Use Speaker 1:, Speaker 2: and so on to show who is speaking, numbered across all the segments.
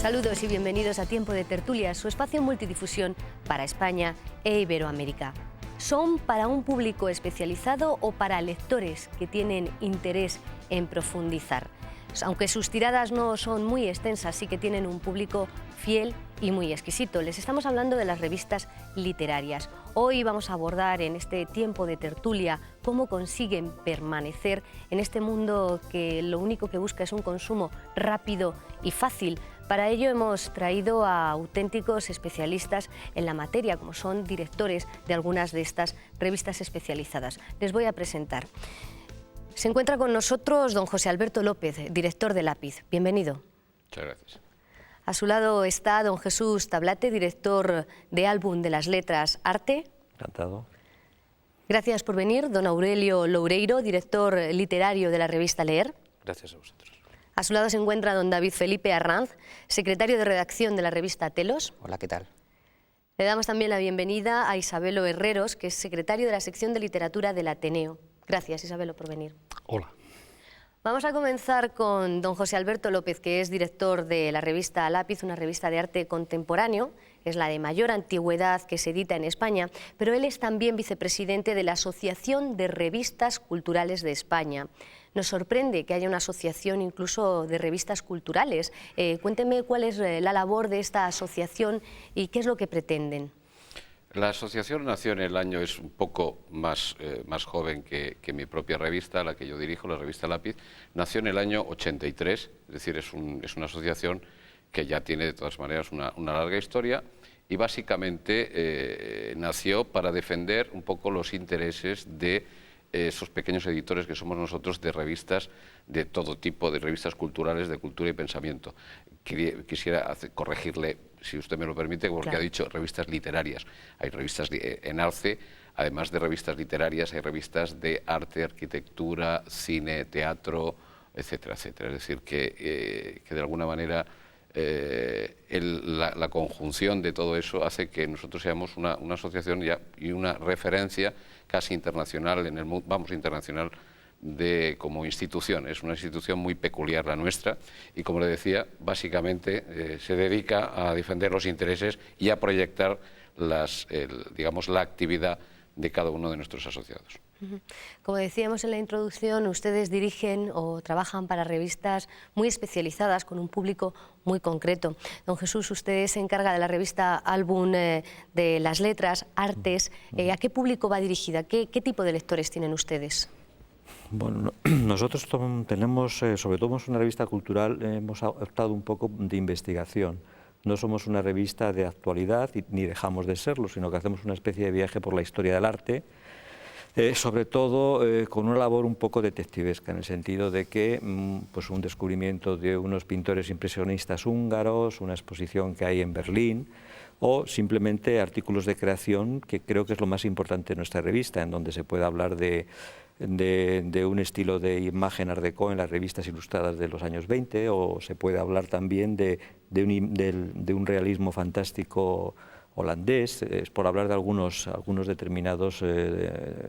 Speaker 1: Saludos y bienvenidos a Tiempo de Tertulia, su espacio multidifusión para España e Iberoamérica. ¿Son para un público especializado o para lectores que tienen interés en profundizar? Aunque sus tiradas no son muy extensas, sí que tienen un público fiel y muy exquisito. Les estamos hablando de las revistas literarias. Hoy vamos a abordar en este Tiempo de Tertulia cómo consiguen permanecer en este mundo que lo único que busca es un consumo rápido y fácil. Para ello hemos traído a auténticos especialistas en la materia, como son directores de algunas de estas revistas especializadas. Les voy a presentar. Se encuentra con nosotros don José Alberto López, director de Lápiz. Bienvenido.
Speaker 2: Muchas gracias.
Speaker 1: A su lado está don Jesús Tablate, director de Álbum de las Letras Arte.
Speaker 3: Encantado.
Speaker 1: Gracias por venir. Don Aurelio Loureiro, director literario de la revista Leer.
Speaker 2: Gracias a vosotros.
Speaker 1: A su lado se encuentra don David Felipe Arranz, secretario de redacción de la revista Telos.
Speaker 4: Hola, ¿qué tal?
Speaker 1: Le damos también la bienvenida a Isabelo Herreros, que es secretario de la sección de literatura del Ateneo. Gracias, Isabelo, por venir.
Speaker 2: Hola.
Speaker 1: Vamos a comenzar con don José Alberto López, que es director de la revista Lápiz, una revista de arte contemporáneo. Es la de mayor antigüedad que se edita en España, pero él es también vicepresidente de la Asociación de Revistas Culturales de España. Nos sorprende que haya una asociación incluso de revistas culturales. Cuénteme cuál es la labor de esta asociación y qué es lo que pretenden.
Speaker 2: La asociación nació en el año, es un poco más joven que mi propia revista, la que yo dirijo, la revista Lápiz. Nació en el año 83, es decir, es una asociación que ya tiene de todas maneras una larga historia y básicamente nació para defender un poco los intereses de esos pequeños editores que somos nosotros, de revistas de todo tipo, de revistas culturales, de cultura y pensamiento. Quisiera corregirle, si usted me lo permite, porque
Speaker 1: claro,
Speaker 2: ha dicho revistas literarias. Hay revistas en alce, además de revistas literarias, hay revistas de arte, arquitectura, cine, teatro, etcétera, etcétera. Es decir, que de alguna manera la conjunción de todo eso hace que nosotros seamos una asociación y una referencia casi internacional en el mundo, internacional como institución. Es una institución muy peculiar la nuestra y, como le decía, básicamente se dedica a defender los intereses y a proyectar digamos, la actividad de cada uno de nuestros asociados.
Speaker 1: Como decíamos en la introducción, ustedes dirigen o trabajan para revistas muy especializadas con un público muy concreto. Don Jesús, usted se encarga de la revista Álbum de las Letras, Artes. ¿A qué público va dirigida? ¿Qué tipo de lectores tienen ustedes?
Speaker 3: Bueno, nosotros tenemos, sobre todo somos una revista cultural, hemos optado un poco de investigación. No somos una revista de actualidad ni dejamos de serlo, sino que hacemos una especie de viaje por la historia del arte, sobre todo con una labor un poco detectivesca, en el sentido de que pues un descubrimiento de unos pintores impresionistas húngaros, una exposición que hay en Berlín, o simplemente artículos de creación, que creo que es lo más importante de nuestra revista, en donde se puede hablar de un estilo de imagen art déco en las revistas ilustradas de los años 20, o se puede hablar también de un realismo fantástico holandés, por hablar de algunos determinados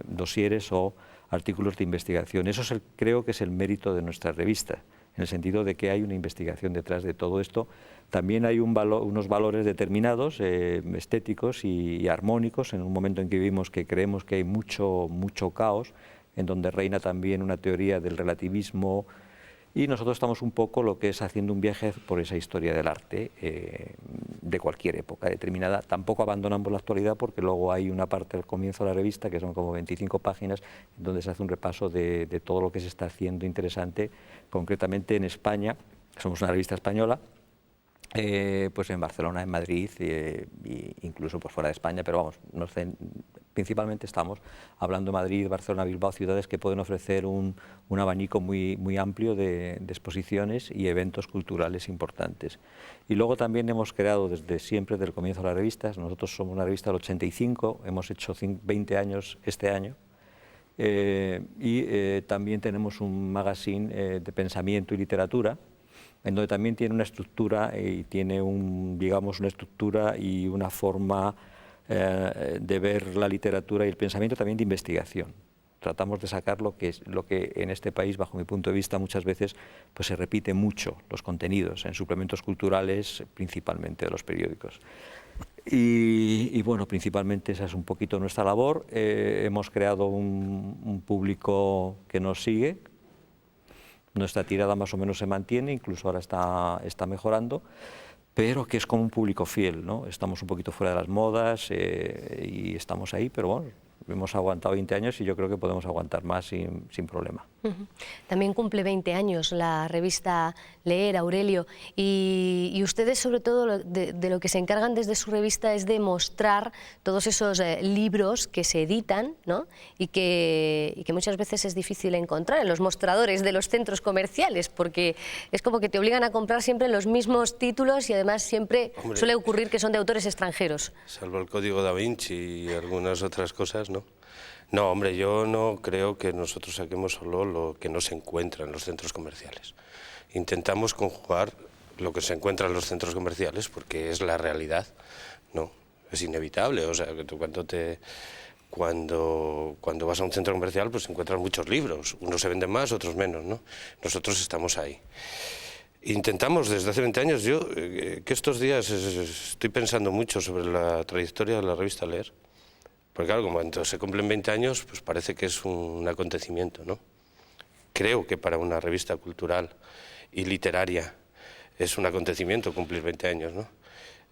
Speaker 3: dosieres o artículos de investigación. Eso creo que es el mérito de nuestra revista, en el sentido de que hay una investigación detrás de todo esto. También hay unos valores determinados, estéticos y armónicos, en un momento en que vivimos que creemos que hay mucho caos, en donde reina también una teoría del relativismo, y nosotros estamos un poco lo que es haciendo un viaje por esa historia del arte de cualquier época determinada. Tampoco abandonamos la actualidad, porque luego hay una parte al comienzo de la revista, que son como 25 páginas, donde se hace un repaso de todo lo que se está haciendo interesante, concretamente en España. Somos una revista española, pues en Barcelona, en Madrid e incluso por fuera de España, pero vamos, principalmente estamos hablando de Madrid, Barcelona, Bilbao, ciudades que pueden ofrecer un abanico muy amplio de exposiciones y eventos culturales importantes. Y luego también hemos creado desde siempre, desde el comienzo de las revistas, nosotros somos una revista del 85, hemos hecho 20 años este año, y también tenemos un magazine de pensamiento y literatura, en donde también tiene una estructura y tiene una estructura y una forma de ver la literatura y el pensamiento también de investigación. tratamos de sacar lo que en este país, bajo mi punto de vista, muchas veces pues se repite mucho los contenidos, en suplementos culturales principalmente de los periódicos. Y bueno, principalmente esa es un poquito nuestra labor. Hemos creado un público que nos sigue. Nuestra tirada más o menos se mantiene, incluso ahora está mejorando, pero que es como un público fiel, ¿no? Estamos un poquito fuera de las modas y estamos ahí, pero bueno, hemos aguantado 20 años y yo creo que podemos aguantar más sin problema.
Speaker 1: También cumple 20 años la revista Leer, Aurelio, y ustedes sobre todo de lo que se encargan desde su revista es de mostrar todos esos libros que se editan, ¿no? y que muchas veces es difícil encontrar en los mostradores de los centros comerciales, porque es como que te obligan a comprar siempre los mismos títulos y además siempre suele ocurrir que son de autores extranjeros.
Speaker 4: Salvo el Código Da Vinci y algunas otras cosas, ¿no? No, hombre, yo no creo que nosotros saquemos solo lo que no se encuentra en los centros comerciales. Intentamos conjugar lo que se encuentra en los centros comerciales porque es la realidad, ¿no? Es inevitable, o sea, que tú cuando vas a un centro comercial pues encuentras muchos libros, unos se venden más, otros menos, ¿no? Nosotros estamos ahí. Intentamos desde hace 20 años, yo que estos días estoy pensando mucho sobre la trayectoria de la revista Leer. Porque claro, como se cumplen 20 años, pues parece que es un acontecimiento, ¿no? Creo que para una revista cultural y literaria es un acontecimiento cumplir 20 años, ¿no?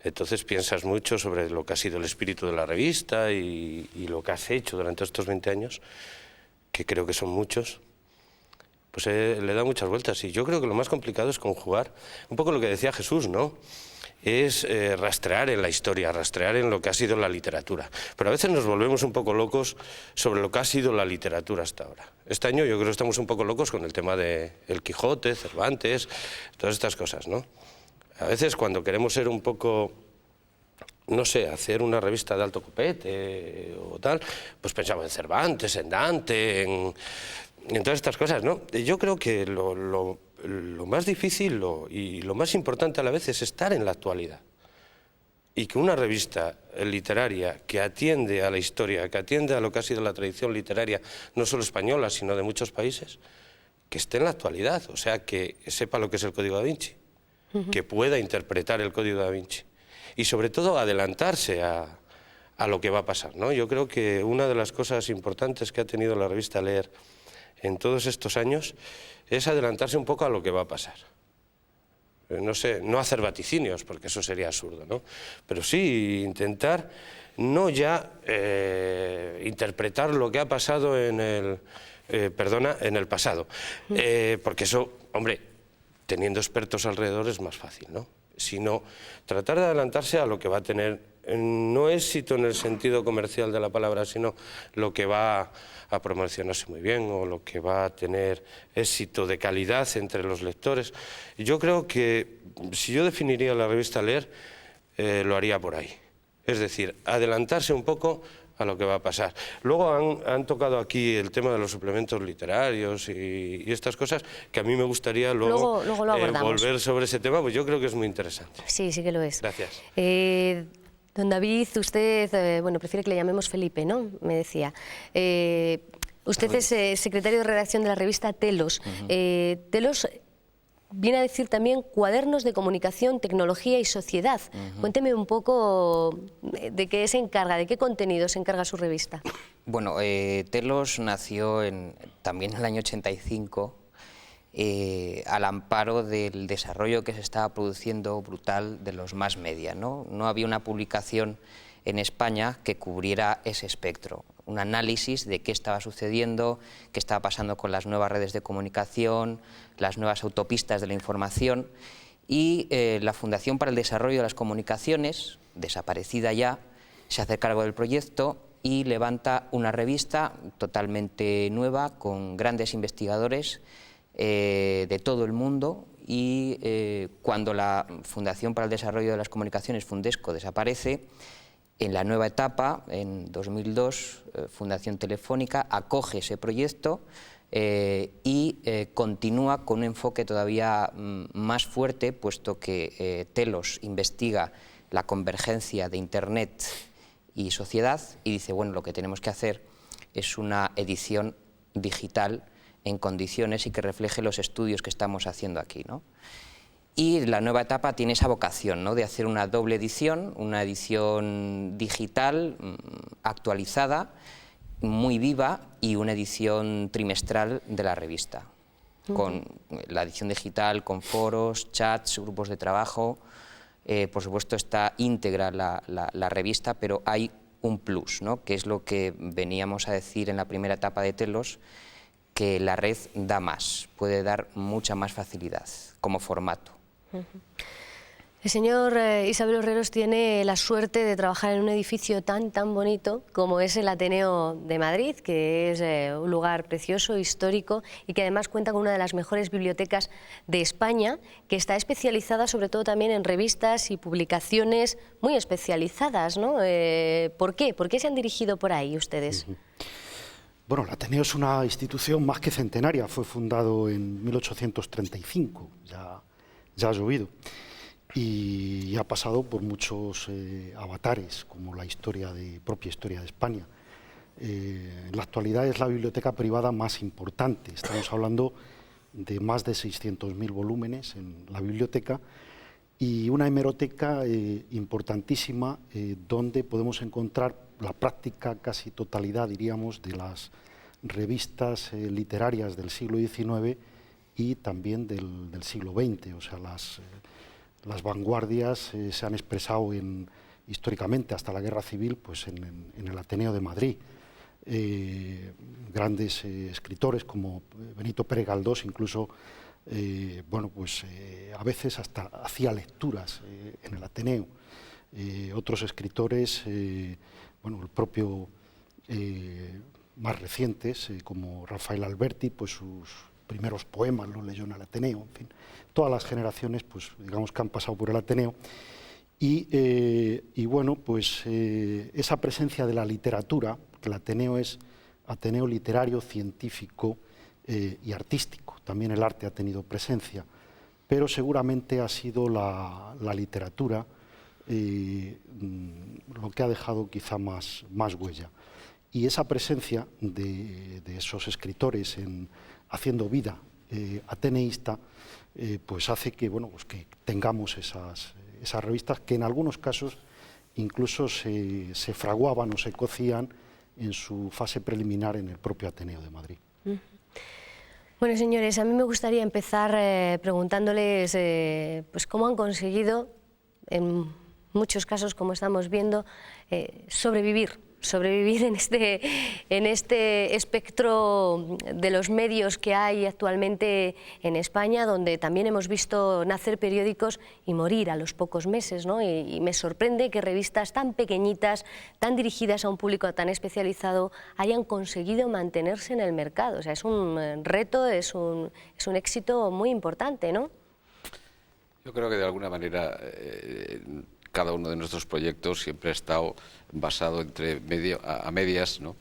Speaker 4: Entonces piensas mucho sobre lo que ha sido el espíritu de la revista y lo que has hecho durante estos 20 años, que creo que son muchos, pues le da muchas vueltas. Y yo creo que lo más complicado es conjugar, un poco lo que decía Jesús, ¿no? Es rastrear en la historia, rastrear en lo que ha sido la literatura. Pero a veces nos volvemos un poco locos sobre lo que ha sido la literatura hasta ahora. Este año yo creo que estamos un poco locos con el tema de El Quijote, Cervantes, todas estas cosas, ¿no? A veces cuando queremos ser un poco, no sé, hacer una revista de alto copete o tal, pues pensamos en Cervantes, en Dante, en todas estas cosas, ¿no? Yo creo que lo más difícil y lo más importante a la vez es estar en la actualidad. Y que una revista literaria que atiende a la historia, que atiende a lo que ha sido la tradición literaria, no solo española, sino de muchos países, que esté en la actualidad, o sea, que sepa lo que es el Código Da Vinci, que pueda interpretar el Código Da Vinci y sobre todo adelantarse a lo que va a pasar, ¿no? Yo creo que una de las cosas importantes que ha tenido la revista Leer en todos estos años es adelantarse un poco a lo que va a pasar. No sé, no hacer vaticinios, porque eso sería absurdo, ¿no? Pero sí intentar no ya interpretar lo que ha pasado en el pasado, porque eso, hombre, teniendo expertos alrededor es más fácil, ¿no? Sino tratar de adelantarse a lo que va a tener, no éxito en el sentido comercial de la palabra, sino lo que va a promocionarse muy bien o lo que va a tener éxito de calidad entre los lectores. Yo creo que si yo definiría la revista Leer, lo haría por ahí. Es decir, adelantarse un poco a lo que va a pasar. Luego han tocado aquí el tema de los suplementos literarios y estas cosas, que a mí me gustaría luego volver sobre ese tema, pues yo creo que es muy interesante.
Speaker 1: Sí, sí que lo es.
Speaker 4: Gracias.
Speaker 1: Don David, usted, bueno, prefiere que le llamemos Felipe, ¿no? Me decía. Usted es secretario de redacción de la revista Telos. Telos viene a decir también cuadernos de comunicación, tecnología y sociedad. Cuénteme un poco de qué se encarga, de qué contenido se encarga su revista.
Speaker 5: Bueno, Telos nació también en el año 85, al amparo del desarrollo que se estaba produciendo brutal de los mass media, ¿no? No había una publicación en España que cubriera ese espectro, un análisis de qué estaba sucediendo, qué estaba pasando con las nuevas redes de comunicación, las nuevas autopistas de la información, y la Fundación para el Desarrollo de las Comunicaciones, desaparecida ya, se hace cargo del proyecto y levanta una revista totalmente nueva con grandes investigadores de todo el mundo, y cuando la Fundación para el Desarrollo de las Comunicaciones, Fundesco, desaparece, en la nueva etapa, en 2002, Fundación Telefónica acoge ese proyecto y continúa con un enfoque todavía más fuerte, puesto que Telos investiga la convergencia de Internet y sociedad y dice, bueno, lo que tenemos que hacer es una edición digital en condiciones y que refleje los estudios que estamos haciendo aquí, ¿no? Y la nueva etapa tiene esa vocación, ¿no?, de hacer una doble edición, una edición digital actualizada, muy viva, y una edición trimestral de la revista, con la edición digital, con foros, chats, grupos de trabajo. Por supuesto está íntegra la revista, pero hay un plus, ¿no?, que es lo que veníamos a decir en la primera etapa de Telos, que la red da más, puede dar mucha más facilidad como formato.
Speaker 1: El señor Isabel Herreros tiene la suerte de trabajar en un edificio tan bonito como es el Ateneo de Madrid, que es un lugar precioso, histórico, y que además cuenta con una de las mejores bibliotecas de España, que está especializada sobre todo también en revistas y publicaciones muy especializadas, ¿no? ¿Por qué? ¿Por qué se han dirigido por ahí ustedes?
Speaker 6: Bueno, el Ateneo es una institución más que centenaria, fue fundado en 1835, ya ha llovido, y ha pasado por muchos avatares, como la propia historia de España. En la actualidad es la biblioteca privada más importante, estamos hablando de más de 600.000 volúmenes en la biblioteca, y una hemeroteca importantísima donde podemos encontrar la práctica casi totalidad, diríamos, de las revistas literarias del siglo XIX y también del siglo XX. O sea, las vanguardias se han expresado históricamente hasta la Guerra Civil, pues en el Ateneo de Madrid. Grandes escritores como Benito Pérez Galdós incluso, bueno, pues a veces hasta hacía lecturas en el Ateneo. Otros escritores, bueno, el propio más recientes, como Rafael Alberti, pues sus primeros poemas los leyó en el Ateneo, en fin, todas las generaciones, pues digamos que han pasado por el Ateneo, y bueno, pues esa presencia de la literatura, que el Ateneo es Ateneo literario, científico y artístico, también el arte ha tenido presencia, pero seguramente ha sido la literatura lo que ha dejado quizá más huella. Y esa presencia de esos escritores haciendo vida ateneísta, pues hace que, bueno, pues que tengamos esas revistas que en algunos casos incluso se fraguaban o se cocían en su fase preliminar en el propio Ateneo de Madrid.
Speaker 1: Bueno, señores, a mí me gustaría empezar preguntándoles pues cómo han conseguido, en muchos casos, como estamos viendo, sobrevivir en este espectro de los medios que hay actualmente en España, donde también hemos visto nacer periódicos y morir a los pocos meses, ¿no? Y me sorprende que revistas tan pequeñitas, tan dirigidas a un público tan especializado, hayan conseguido mantenerse en el mercado. O sea, es un reto, es un éxito muy importante, ¿no?
Speaker 2: Yo creo que de alguna manera cada uno de nuestros proyectos siempre ha estado basado a medias, ¿no?,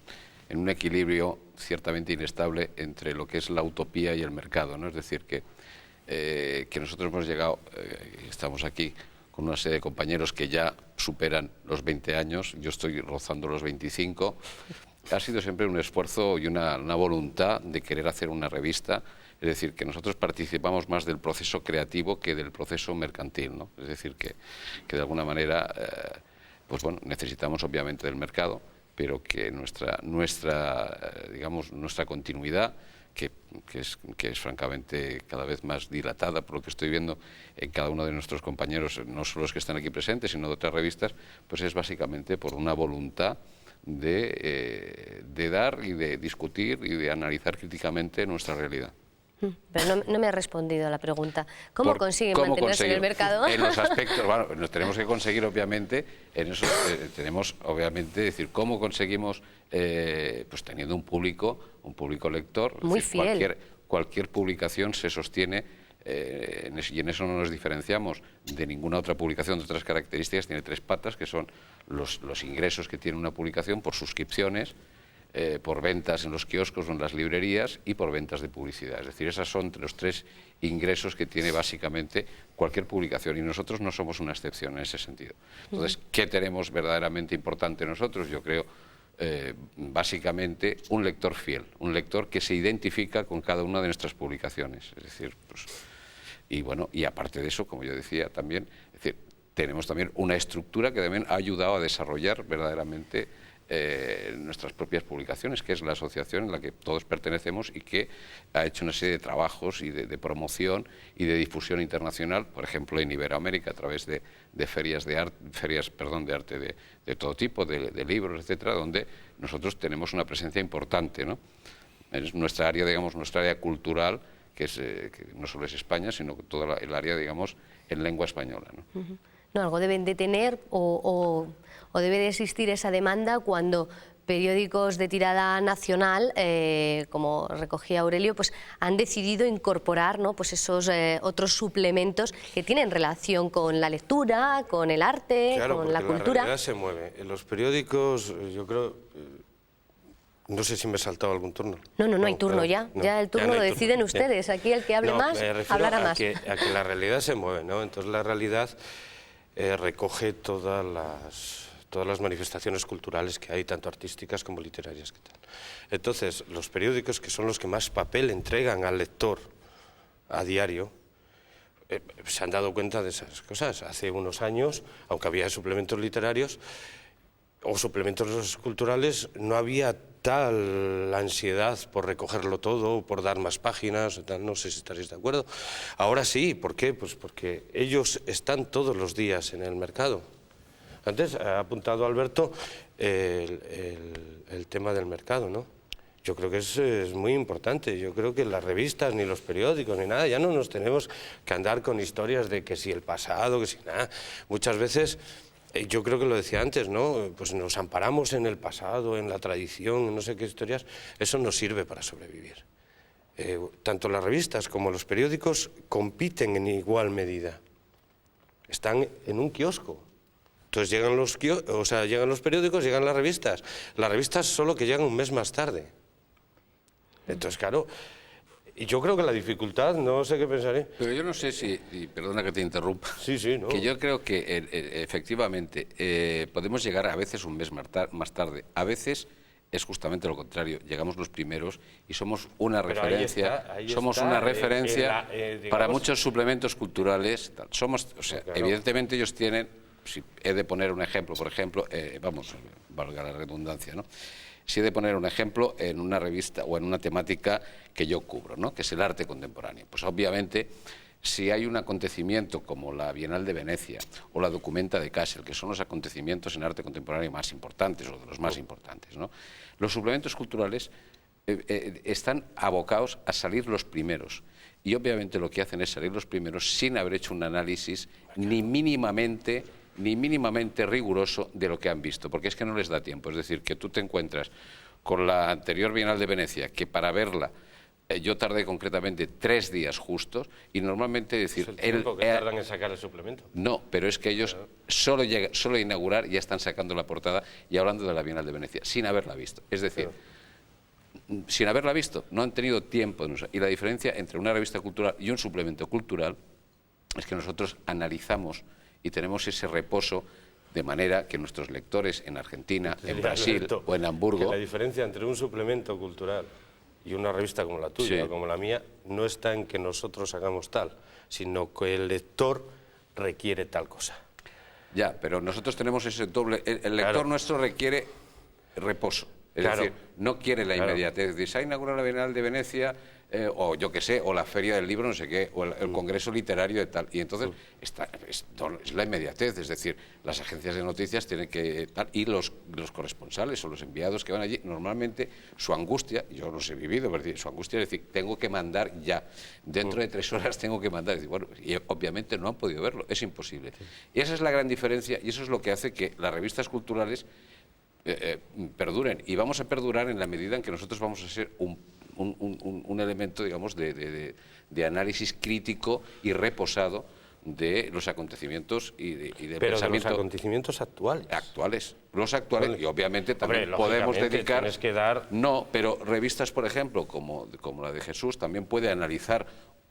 Speaker 2: en un equilibrio ciertamente inestable entre lo que es la utopía y el mercado, ¿no? Es decir, que nosotros hemos llegado, estamos aquí con una serie de compañeros que ya superan los 20 años, yo estoy rozando los 25, ha sido siempre un esfuerzo y una voluntad de querer hacer una revista. Es decir, que nosotros participamos más del proceso creativo que del proceso mercantil, ¿no? Es decir, que de alguna manera, pues bueno, necesitamos obviamente del mercado, pero que nuestra continuidad, que es francamente cada vez más dilatada por lo que estoy viendo en cada uno de nuestros compañeros, no solo los que están aquí presentes, sino de otras revistas, pues es básicamente por una voluntad de dar y de discutir y de analizar críticamente nuestra realidad.
Speaker 1: Pero no me ha respondido a la pregunta. ¿Cómo consiguen mantenerse en el mercado?
Speaker 2: En los aspectos, bueno, nos tenemos que conseguir obviamente, en eso tenemos obviamente decir cómo conseguimos, pues teniendo un público lector.
Speaker 1: Muy
Speaker 2: decir,
Speaker 1: fiel.
Speaker 2: Cualquier publicación se sostiene, y en eso no nos diferenciamos de ninguna otra publicación de otras características, tiene tres patas, que son los ingresos que tiene una publicación por suscripciones, por ventas en los kioscos o en las librerías y por ventas de publicidad. Es decir, esos son los tres ingresos que tiene básicamente cualquier publicación y nosotros no somos una excepción en ese sentido. Entonces, ¿qué tenemos verdaderamente importante nosotros? Yo creo básicamente un lector fiel, un lector que se identifica con cada una de nuestras publicaciones. Es decir, pues, y bueno, y aparte de eso, como yo decía también, es decir, tenemos también una estructura que también ha ayudado a desarrollar verdaderamente nuestras propias publicaciones, que es la asociación en la que todos pertenecemos y que ha hecho una serie de trabajos y de promoción y de difusión internacional, por ejemplo en Iberoamérica, a través de ferias de arte de todo tipo, de libros, etcétera, donde nosotros tenemos una presencia importante, ¿no? Es nuestra área, digamos, nuestra área cultural, que no solo es España, sino toda el área, digamos, en lengua española, ¿no?
Speaker 1: No, algo deben de tener o debe de existir esa demanda cuando periódicos de tirada nacional, como recogía Aurelio, pues han decidido incorporar, ¿no?, pues esos otros suplementos que tienen relación con la lectura, con el arte,
Speaker 4: claro,
Speaker 1: con la cultura.
Speaker 4: La realidad se mueve. En los periódicos, yo creo, no sé si me he saltado algún turno.
Speaker 1: No hay turno ya.
Speaker 4: No,
Speaker 1: ya el turno
Speaker 4: no
Speaker 1: lo
Speaker 4: hay
Speaker 1: deciden
Speaker 4: turno.
Speaker 1: ustedes. Aquí el que hable más, hablará más.
Speaker 4: A que la realidad se mueve, ¿no? Entonces la realidad recoge todas las manifestaciones culturales que hay, tanto artísticas como literarias. Entonces, los periódicos, que son los que más papel entregan al lector a diario, se han dado cuenta de esas cosas. Hace unos años, aunque había suplementos literarios o suplementos culturales, no había tal ansiedad por recogerlo todo, por dar más páginas, no sé si estaréis de acuerdo. Ahora sí, ¿por qué? Pues porque ellos están todos los días en el mercado. Antes ha apuntado Alberto el tema del mercado, ¿no? Yo creo que es muy importante. Yo creo que las revistas, ni los periódicos, ni nada, ya no nos tenemos que andar con historias de que si el pasado, que si nada. Muchas veces, yo creo que lo decía antes, ¿no? Pues nos amparamos en el pasado, en la tradición, en no sé qué historias. Eso no sirve para sobrevivir. Tanto las revistas como los periódicos compiten en igual medida. Están en un kiosco. Entonces llegan los periódicos, llegan las revistas. Las revistas solo que llegan un mes más tarde. Entonces, claro, y yo creo que la dificultad, no sé qué pensaré.
Speaker 2: Pero yo no sé si, y perdona que te interrumpa,
Speaker 4: sí, ¿no?
Speaker 2: Que yo creo que efectivamente podemos llegar a veces un mes más tarde, a veces es justamente lo contrario, llegamos los primeros y somos una referencia, para muchos suplementos culturales. Evidentemente ellos tienen, si he de poner un ejemplo, por ejemplo, valga la redundancia, ¿no? Si he de poner un ejemplo en una revista o en una temática que yo cubro, ¿no?, que es el arte contemporáneo. Pues obviamente, si hay un acontecimiento como la Bienal de Venecia o la Documenta de Kassel, que son los acontecimientos en arte contemporáneo más importantes o de los más importantes, ¿no?, los suplementos culturales están abocados a salir los primeros. Y obviamente lo que hacen es salir los primeros sin haber hecho un análisis ni mínimamente riguroso de lo que han visto, porque es que no les da tiempo. Es decir, que tú te encuentras con la anterior Bienal de Venecia, que para verla yo tardé concretamente 3 días justos, y normalmente decir...
Speaker 4: ¿Es el tiempo que tardan en sacar el suplemento?
Speaker 2: No, pero es que ellos solo a inaugurar ya están sacando la portada y hablando de la Bienal de Venecia, sin haberla visto. Es decir, sin haberla visto, no han tenido tiempo. Y la diferencia entre una revista cultural y un suplemento cultural es que nosotros analizamos y tenemos ese reposo, de manera que nuestros lectores en Argentina, en Brasil o en Hamburgo...
Speaker 4: Que la diferencia entre un suplemento cultural y una revista como la tuya o como la mía no está en que nosotros hagamos tal, sino que el lector requiere tal cosa.
Speaker 2: Ya, pero nosotros tenemos ese doble... El lector nuestro requiere reposo. Es decir, no quiere la inmediatez. Se ha inaugurado la Bienal de Venecia, o yo qué sé, o la Feria del Libro, no sé qué, o el Congreso Literario de tal. Y entonces es la inmediatez, es decir, las agencias de noticias tienen que... y los corresponsales o los enviados que van allí, normalmente su angustia, yo los he vivido, pero su angustia es decir, tengo que mandar ya, dentro de 3 horas tengo que mandar. Y obviamente no han podido verlo, es imposible. Y esa es la gran diferencia, y eso es lo que hace que las revistas culturales perduren, y vamos a perdurar en la medida en que nosotros vamos a ser un elemento, digamos, de análisis crítico y reposado de los acontecimientos y de pensamiento.
Speaker 4: Pero de los acontecimientos actuales.
Speaker 2: Los actuales, bueno, y obviamente también podemos dedicar...
Speaker 4: Que dar...
Speaker 2: No, pero revistas, por ejemplo, como la de Jesús, también puede analizar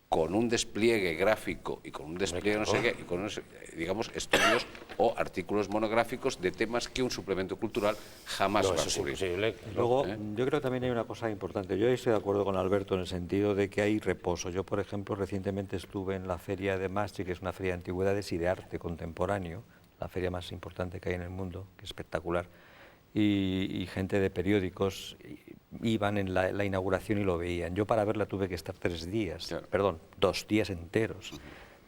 Speaker 2: con un despliegue gráfico y con un despliegue no sé qué, y con unos, digamos, estudios o artículos monográficos de temas que un suplemento cultural jamás va a cubrir.
Speaker 3: Y luego, yo creo que también hay una cosa importante. Yo estoy de acuerdo con Alberto en el sentido de que hay reposo. Yo, por ejemplo, recientemente estuve en la feria de Maastricht, que es una feria de antigüedades y de arte contemporáneo, la feria más importante que hay en el mundo, que es espectacular, y gente de periódicos iban en la inauguración y lo veían. Yo para verla tuve que estar 3 días,
Speaker 2: claro.
Speaker 3: perdón, 2 días enteros,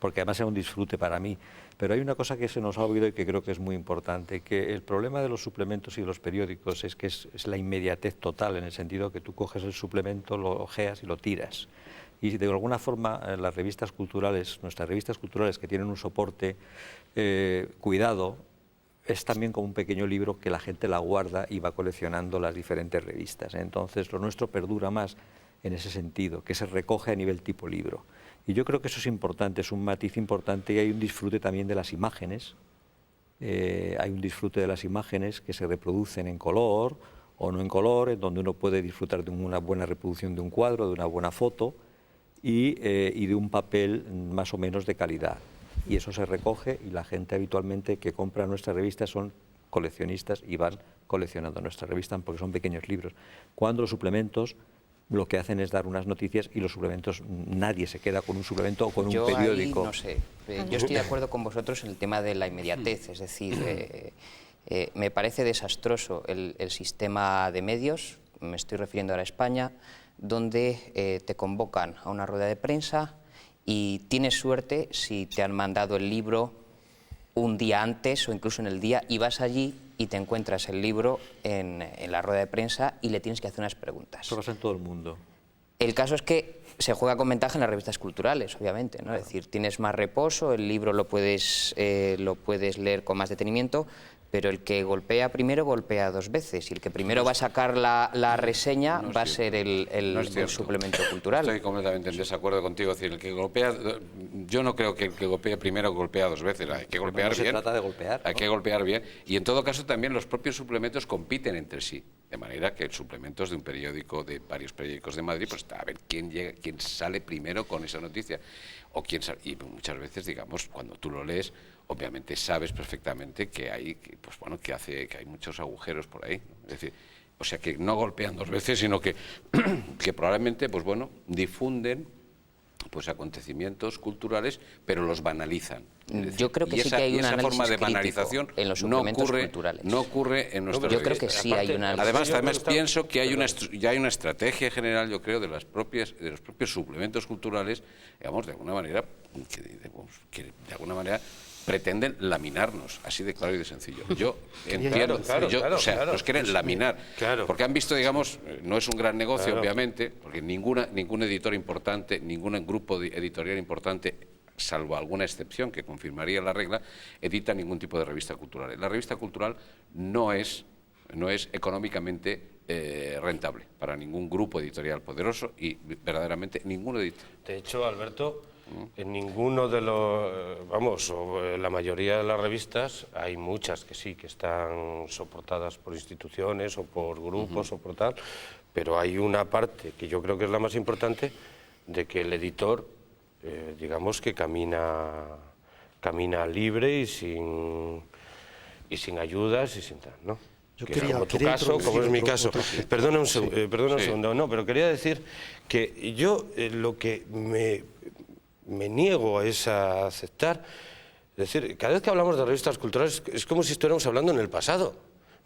Speaker 3: porque además era un disfrute para mí. Pero hay una cosa que se nos ha olvidado y que creo que es muy importante, que el problema de los suplementos y de los periódicos es que es la inmediatez total, en el sentido que tú coges el suplemento, lo ojeas y lo tiras. Y de alguna forma las revistas culturales, nuestras revistas culturales que tienen un soporte cuidado, es también como un pequeño libro que la gente la guarda y va coleccionando las diferentes revistas. Entonces lo nuestro perdura más en ese sentido, que se recoge a nivel tipo libro. Y yo creo que eso es importante, es un matiz importante, y hay un disfrute también de las imágenes. Hay un disfrute de las imágenes que se reproducen en color o no en color, en donde uno puede disfrutar de una buena reproducción de un cuadro, de una buena foto y de un papel más o menos de calidad. Y eso se recoge, y la gente habitualmente que compra nuestras revistas son coleccionistas y van coleccionando nuestras revistas porque son pequeños libros. Cuando los suplementos lo que hacen es dar unas noticias, y los suplementos, nadie se queda con un suplemento o con un periódico.
Speaker 5: Ahí no sé, yo estoy de acuerdo con vosotros en el tema de la inmediatez, es decir, me parece desastroso el sistema de medios, me estoy refiriendo ahora a España, donde te convocan a una rueda de prensa y tienes suerte si te han mandado el libro un día antes o incluso en el día, y vas allí y te encuentras el libro en la rueda de prensa y le tienes que hacer unas preguntas.
Speaker 3: Eso pasa en todo el mundo.
Speaker 5: El caso es que se juega con ventaja en las revistas culturales, obviamente, ¿no? Es decir, tienes más reposo, el libro lo puedes leer con más detenimiento, pero el que golpea primero golpea 2 veces, y el que primero va a sacar la reseña va a ser el suplemento cultural.
Speaker 2: Estoy completamente en desacuerdo contigo. Es decir, el que golpea, yo no creo que el que golpea primero golpea 2 veces. Hay que golpear bien.
Speaker 3: Se trata de golpear,
Speaker 2: Hay que golpear bien. Y en todo caso también los propios suplementos compiten entre sí. De manera que suplementos de un periódico, de varios periódicos de Madrid, pues a ver quién sale primero con esa noticia. O quién sale. Y muchas veces, digamos, cuando tú lo lees, obviamente sabes perfectamente que hay, pues bueno, que hay muchos agujeros por ahí, ¿no? Es decir, o sea que no golpean 2 veces, sino que probablemente, pues bueno, difunden pues acontecimientos culturales, pero los banalizan. Decir,
Speaker 5: yo creo que sí que hay un análisis
Speaker 2: forma de banalización
Speaker 5: en los suplementos culturales.
Speaker 2: No ocurre en nuestras
Speaker 5: Yo creo que
Speaker 2: revistas.
Speaker 5: sí hay una.
Speaker 2: Además, pienso que hay una estrategia general, yo creo, de los propios suplementos culturales, digamos, de alguna manera, que de alguna manera pretenden laminarnos, así de claro y de sencillo. Yo entiendo, nos quieren laminar, porque han visto, digamos, no es un gran negocio, obviamente, porque ningún editor importante, ningún grupo editorial importante, salvo alguna excepción que confirmaría la regla, edita ningún tipo de revista cultural. La revista cultural no es económicamente rentable para ningún grupo editorial poderoso, y verdaderamente ningún editor.
Speaker 4: De hecho, Alberto, en ninguno de los, o la mayoría de las revistas, hay muchas que sí, que están soportadas por instituciones o por grupos o por tal, pero hay una parte que yo creo que es la más importante, de que el editor, digamos que camina libre y sin ayudas y sin tal, ¿no? Como tu caso, como es mi caso. Perdona un segundo, no, pero quería decir que yo lo que me niego es a aceptar, es decir, cada vez que hablamos de revistas culturales es como si estuviéramos hablando en el pasado.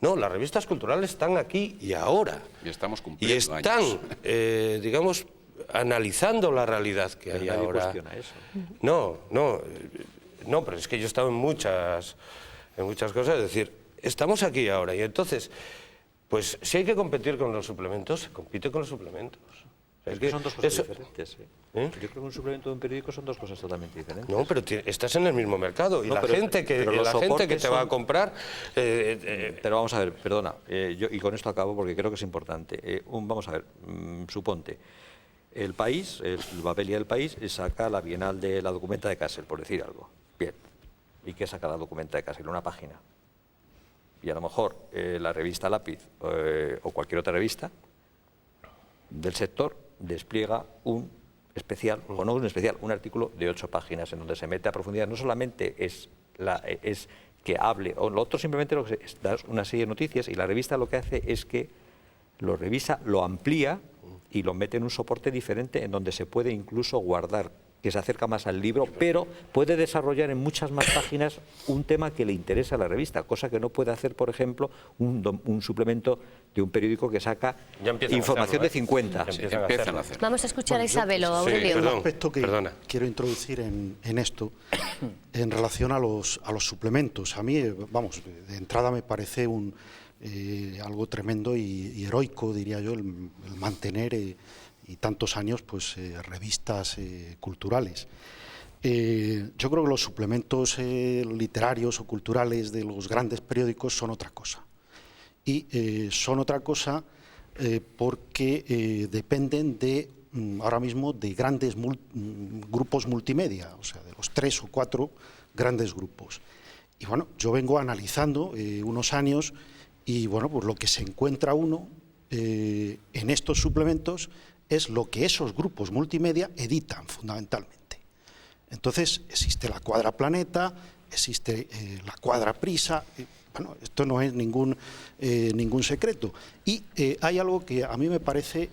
Speaker 4: No, las revistas culturales están aquí y ahora.
Speaker 2: Y estamos cumpliendo
Speaker 4: y están, digamos, analizando la realidad que hay
Speaker 3: nadie
Speaker 4: ahora.
Speaker 3: cuestiona eso.
Speaker 4: No, pero es que yo he estado en muchas cosas, es decir, estamos aquí ahora, y entonces, pues si hay que competir con los suplementos, se compite con los suplementos.
Speaker 3: Es que son 2 cosas diferentes. Yo creo que un suplemento de un periódico son 2 cosas totalmente diferentes.
Speaker 4: No, pero estás en el mismo mercado, y la gente que te va a comprar...
Speaker 3: Pero vamos a ver, perdona, y con esto acabo porque creo que es importante. Vamos a ver, suponte, el País, el Babelia del País, saca la Bienal de la Documenta de Kassel, por decir algo. Bien. ¿Y qué saca la Documenta de Kassel? Una página. Y a lo mejor la revista Lápiz o cualquier otra revista del sector despliega un especial, o no un especial, un artículo de 8 páginas en donde se mete a profundidad. No solamente es que hable, o lo otro simplemente lo que es dar una serie de noticias, y la revista lo que hace es que lo revisa, lo amplía y lo mete en un soporte diferente en donde se puede incluso guardar, que se acerca más al libro, pero puede desarrollar en muchas más páginas un tema que le interesa a la revista, cosa que no puede hacer, por ejemplo, un suplemento de un periódico que saca información de 50.
Speaker 2: Empiezan a hacerlo.
Speaker 1: Vamos a escuchar a Isabel o Aurelio.
Speaker 6: Un aspecto que quiero introducir en esto, en relación a los suplementos. A mí, vamos, de entrada me parece algo tremendo y heroico, diría yo, el mantener y tantos años pues revistas culturales. Yo creo que los suplementos literarios o culturales de los grandes periódicos son otra cosa. Y son otra cosa porque dependen ahora mismo de grandes grupos multimedia, o sea, de los 3 o 4 grandes grupos. Y bueno, yo vengo analizando unos años y bueno, pues lo que se encuentra uno en estos suplementos es lo que esos grupos multimedia editan fundamentalmente. Entonces existe la Cuadra Planeta, existe la Cuadra Prisa. Bueno, esto no es ningún secreto. Y hay algo que a mí me parece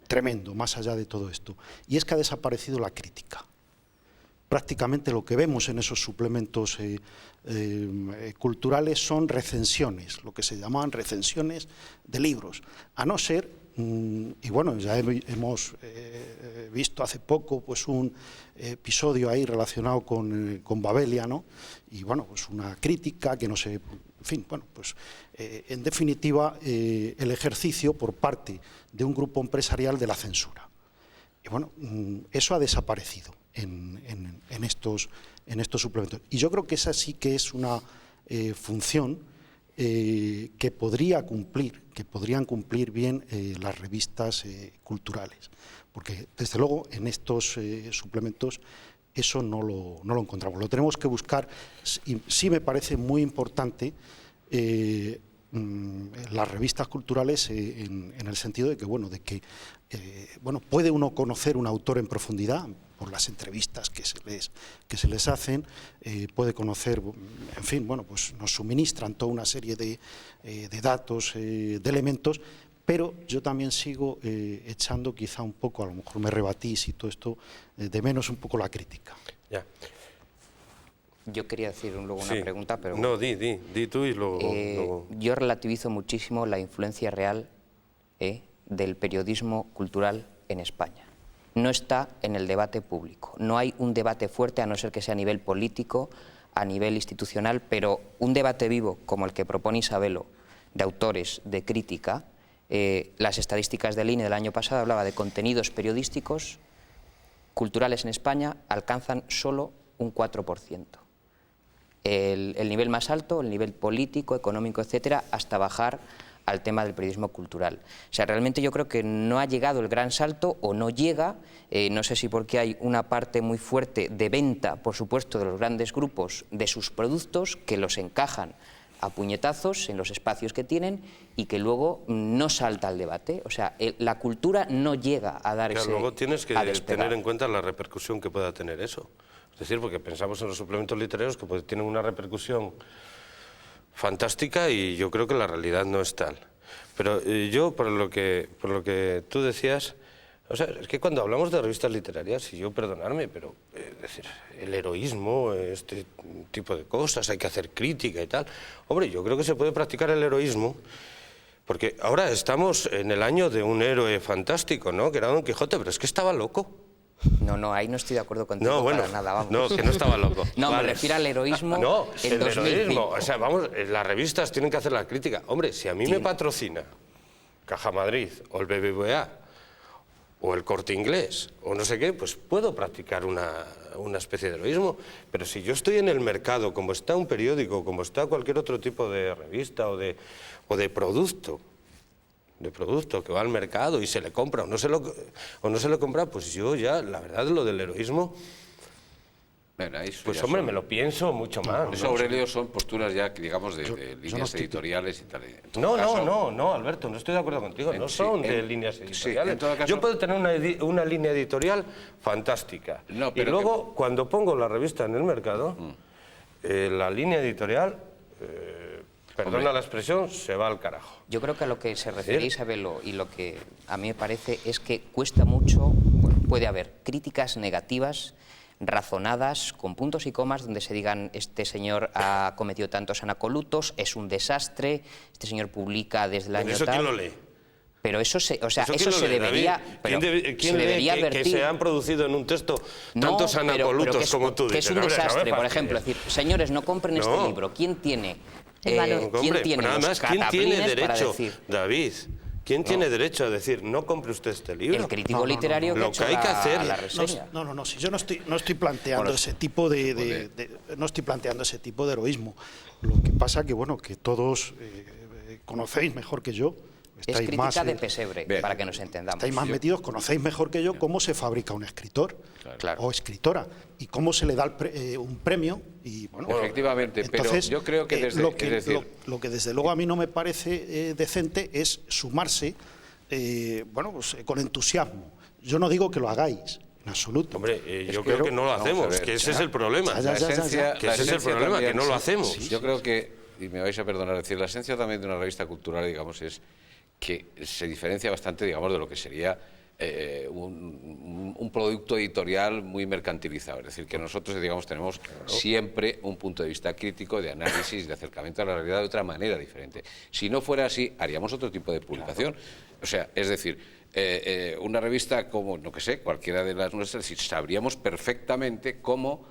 Speaker 6: tremendo, más allá de todo esto, y es que ha desaparecido la crítica. Prácticamente lo que vemos en esos suplementos culturales son recensiones, lo que se llamaban recensiones de libros, a no ser, y bueno, ya hemos visto hace poco pues un episodio ahí relacionado con Babelia, ¿no? Y bueno, pues una crítica que no se... En fin, bueno, pues en definitiva el ejercicio por parte de un grupo empresarial de la censura. Y bueno, eso ha desaparecido en estos suplementos. Y yo creo que esa sí que es una función que podrían cumplir bien las revistas culturales. Porque, desde luego, en estos suplementos eso no lo encontramos. Lo tenemos que buscar. Y sí me parece muy importante las revistas culturales en el sentido de que, bueno, puede uno conocer un autor en profundidad por las entrevistas que se les hacen, puede conocer, en fin, bueno, pues nos suministran toda una serie de datos, de elementos, pero yo también sigo echando quizá un poco, a lo mejor me rebatís y todo esto, de menos un poco la crítica.
Speaker 4: Ya.
Speaker 5: Yo quería decir luego una pregunta, pero...
Speaker 4: No, di tú y luego...
Speaker 5: Yo relativizo muchísimo la influencia real del periodismo cultural en España. No está en el debate público. No hay un debate fuerte, a no ser que sea a nivel político, a nivel institucional, pero un debate vivo como el que propone Isabelo, de autores, de crítica. Las estadísticas del INE del año pasado hablaba de contenidos periodísticos culturales en España, alcanzan solo un 4%. El nivel más alto, el nivel político, económico, etcétera, hasta bajar al tema del periodismo cultural. O sea, realmente yo creo que no ha llegado el gran salto o no llega, no sé si porque hay una parte muy fuerte de venta, por supuesto, de los grandes grupos de sus productos que los encajan a puñetazos en los espacios que tienen y que luego no salta al debate. O sea, la cultura no llega a dar ese...
Speaker 4: Luego tienes que tener en cuenta la repercusión que pueda tener eso. Es decir, porque pensamos en los suplementos literarios que tienen una repercusión fantástica y yo creo que la realidad no es tal. Pero yo, por lo que tú decías, o sea, es que cuando hablamos de revistas literarias, y yo perdonarme, pero es decir, el heroísmo, este tipo de cosas, hay que hacer crítica y tal. Hombre, yo creo que se puede practicar el heroísmo, porque ahora estamos en el año de un héroe fantástico, ¿no? Que era Don Quijote, pero es que estaba loco.
Speaker 5: No, ahí no estoy de acuerdo contigo,
Speaker 4: no, bueno,
Speaker 5: para nada, vamos.
Speaker 4: No, que no estaba loco.
Speaker 5: No, vale. Me refiero al heroísmo en 2005. Heroísmo,
Speaker 4: o sea, vamos, las revistas tienen que hacer la crítica. Hombre, si a mí me patrocina Caja Madrid o el BBVA o el Corte Inglés o no sé qué, pues puedo practicar una especie de heroísmo. Pero si yo estoy en el mercado, como está un periódico, como está cualquier otro tipo de revista o de producto, que va al mercado y se le compra o no se lo compra, pues yo ya, la verdad, lo del heroísmo
Speaker 2: Bueno, eso
Speaker 4: Pues
Speaker 2: ya
Speaker 4: hombre,
Speaker 2: son-
Speaker 4: me lo pienso mucho más.
Speaker 2: Eso, Aurelio, son posturas ya, digamos, de
Speaker 6: yo
Speaker 2: líneas
Speaker 6: no estoy-
Speaker 2: editoriales y tal. En todo
Speaker 4: No,
Speaker 2: caso,
Speaker 4: no, Alberto, no estoy de acuerdo contigo. No
Speaker 2: sí,
Speaker 4: son de
Speaker 2: en-
Speaker 4: líneas
Speaker 2: sí,
Speaker 4: editoriales.
Speaker 2: en todo caso-
Speaker 4: Yo puedo tener una línea editorial fantástica.
Speaker 2: No,
Speaker 4: y
Speaker 2: pero
Speaker 4: luego, cuando pongo la revista en el mercado, la línea editorial, perdona la expresión, se va al carajo.
Speaker 5: Yo creo que a lo que se refiere Isabelo y lo que a mí me parece es que cuesta mucho, bueno, puede haber críticas negativas, razonadas, con puntos y comas, donde se digan este señor ha cometido tantos anacolutos, es un desastre, este señor publica desde el año
Speaker 4: ¿Eso
Speaker 5: tal.
Speaker 4: quién lo lee?
Speaker 5: Pero eso se, o sea,
Speaker 4: ¿Eso
Speaker 5: eso
Speaker 4: quién lo
Speaker 5: se
Speaker 4: lee,
Speaker 5: debería,
Speaker 4: David?
Speaker 5: pero
Speaker 4: ¿Quién
Speaker 5: se
Speaker 4: lee
Speaker 5: debería
Speaker 4: que
Speaker 5: advertir.
Speaker 4: se han producido en un texto
Speaker 5: No,
Speaker 4: tantos
Speaker 5: pero
Speaker 4: anacolutos
Speaker 5: que es,
Speaker 4: como tú
Speaker 5: que
Speaker 4: dices?
Speaker 5: es un
Speaker 4: Hombre, no me
Speaker 5: desastre, por
Speaker 4: fastidies.
Speaker 5: ejemplo, es decir, señores, no compren este
Speaker 4: No.
Speaker 5: libro. ¿Quién tiene?
Speaker 1: El valor.
Speaker 5: ¿Quién
Speaker 4: Hombre,
Speaker 5: tiene
Speaker 4: pero
Speaker 5: los
Speaker 4: además, ¿quién tiene
Speaker 5: cataplines para
Speaker 4: derecho,
Speaker 5: decir?
Speaker 4: David? ¿Quién tiene derecho a decir, no compre usted este libro?
Speaker 5: El crítico literario que
Speaker 4: Lo
Speaker 5: ha hecho
Speaker 4: que hay que hacer-
Speaker 5: la reseña.
Speaker 6: No, si yo no estoy planteando ese tipo no estoy planteando ese tipo de heroísmo. Lo que pasa que bueno, que todos conocéis mejor que yo.
Speaker 5: Es
Speaker 6: estáis
Speaker 5: crítica
Speaker 6: más,
Speaker 5: de pesebre,
Speaker 2: bien.
Speaker 5: para que nos entendamos.
Speaker 6: estáis más metidos, conocéis mejor que yo cómo se fabrica un escritor
Speaker 5: Claro.
Speaker 6: o escritora y cómo se le da un premio y bueno,
Speaker 2: Efectivamente, pero
Speaker 6: entonces,
Speaker 2: yo creo que desde...
Speaker 6: lo que,
Speaker 2: es decir,
Speaker 6: lo que desde luego a mí no me parece decente es sumarse bueno, pues, con entusiasmo. Yo no digo que lo hagáis en absoluto.
Speaker 4: Hombre,
Speaker 2: Es
Speaker 4: yo
Speaker 2: que-
Speaker 4: creo que no lo
Speaker 2: vamos a
Speaker 4: hacemos,
Speaker 2: ver,
Speaker 4: que ese
Speaker 2: ya.
Speaker 4: es el problema.
Speaker 6: Ya, ya, ya.
Speaker 4: Que ese es el
Speaker 2: esencia
Speaker 4: problema,
Speaker 2: también,
Speaker 4: que no lo hacemos.
Speaker 2: Yo creo que, y me vais a perdonar decir, la esencia también de una revista cultural, digamos, es que se diferencia bastante, digamos, de lo que sería un producto editorial muy mercantilizado. Es decir, que nosotros, digamos, tenemos siempre un punto de vista crítico, de análisis, de acercamiento a la realidad de otra manera diferente. Si no fuera así, haríamos otro tipo de publicación. O sea, es decir, una revista como, no que sé, cualquiera de las nuestras, sabríamos perfectamente cómo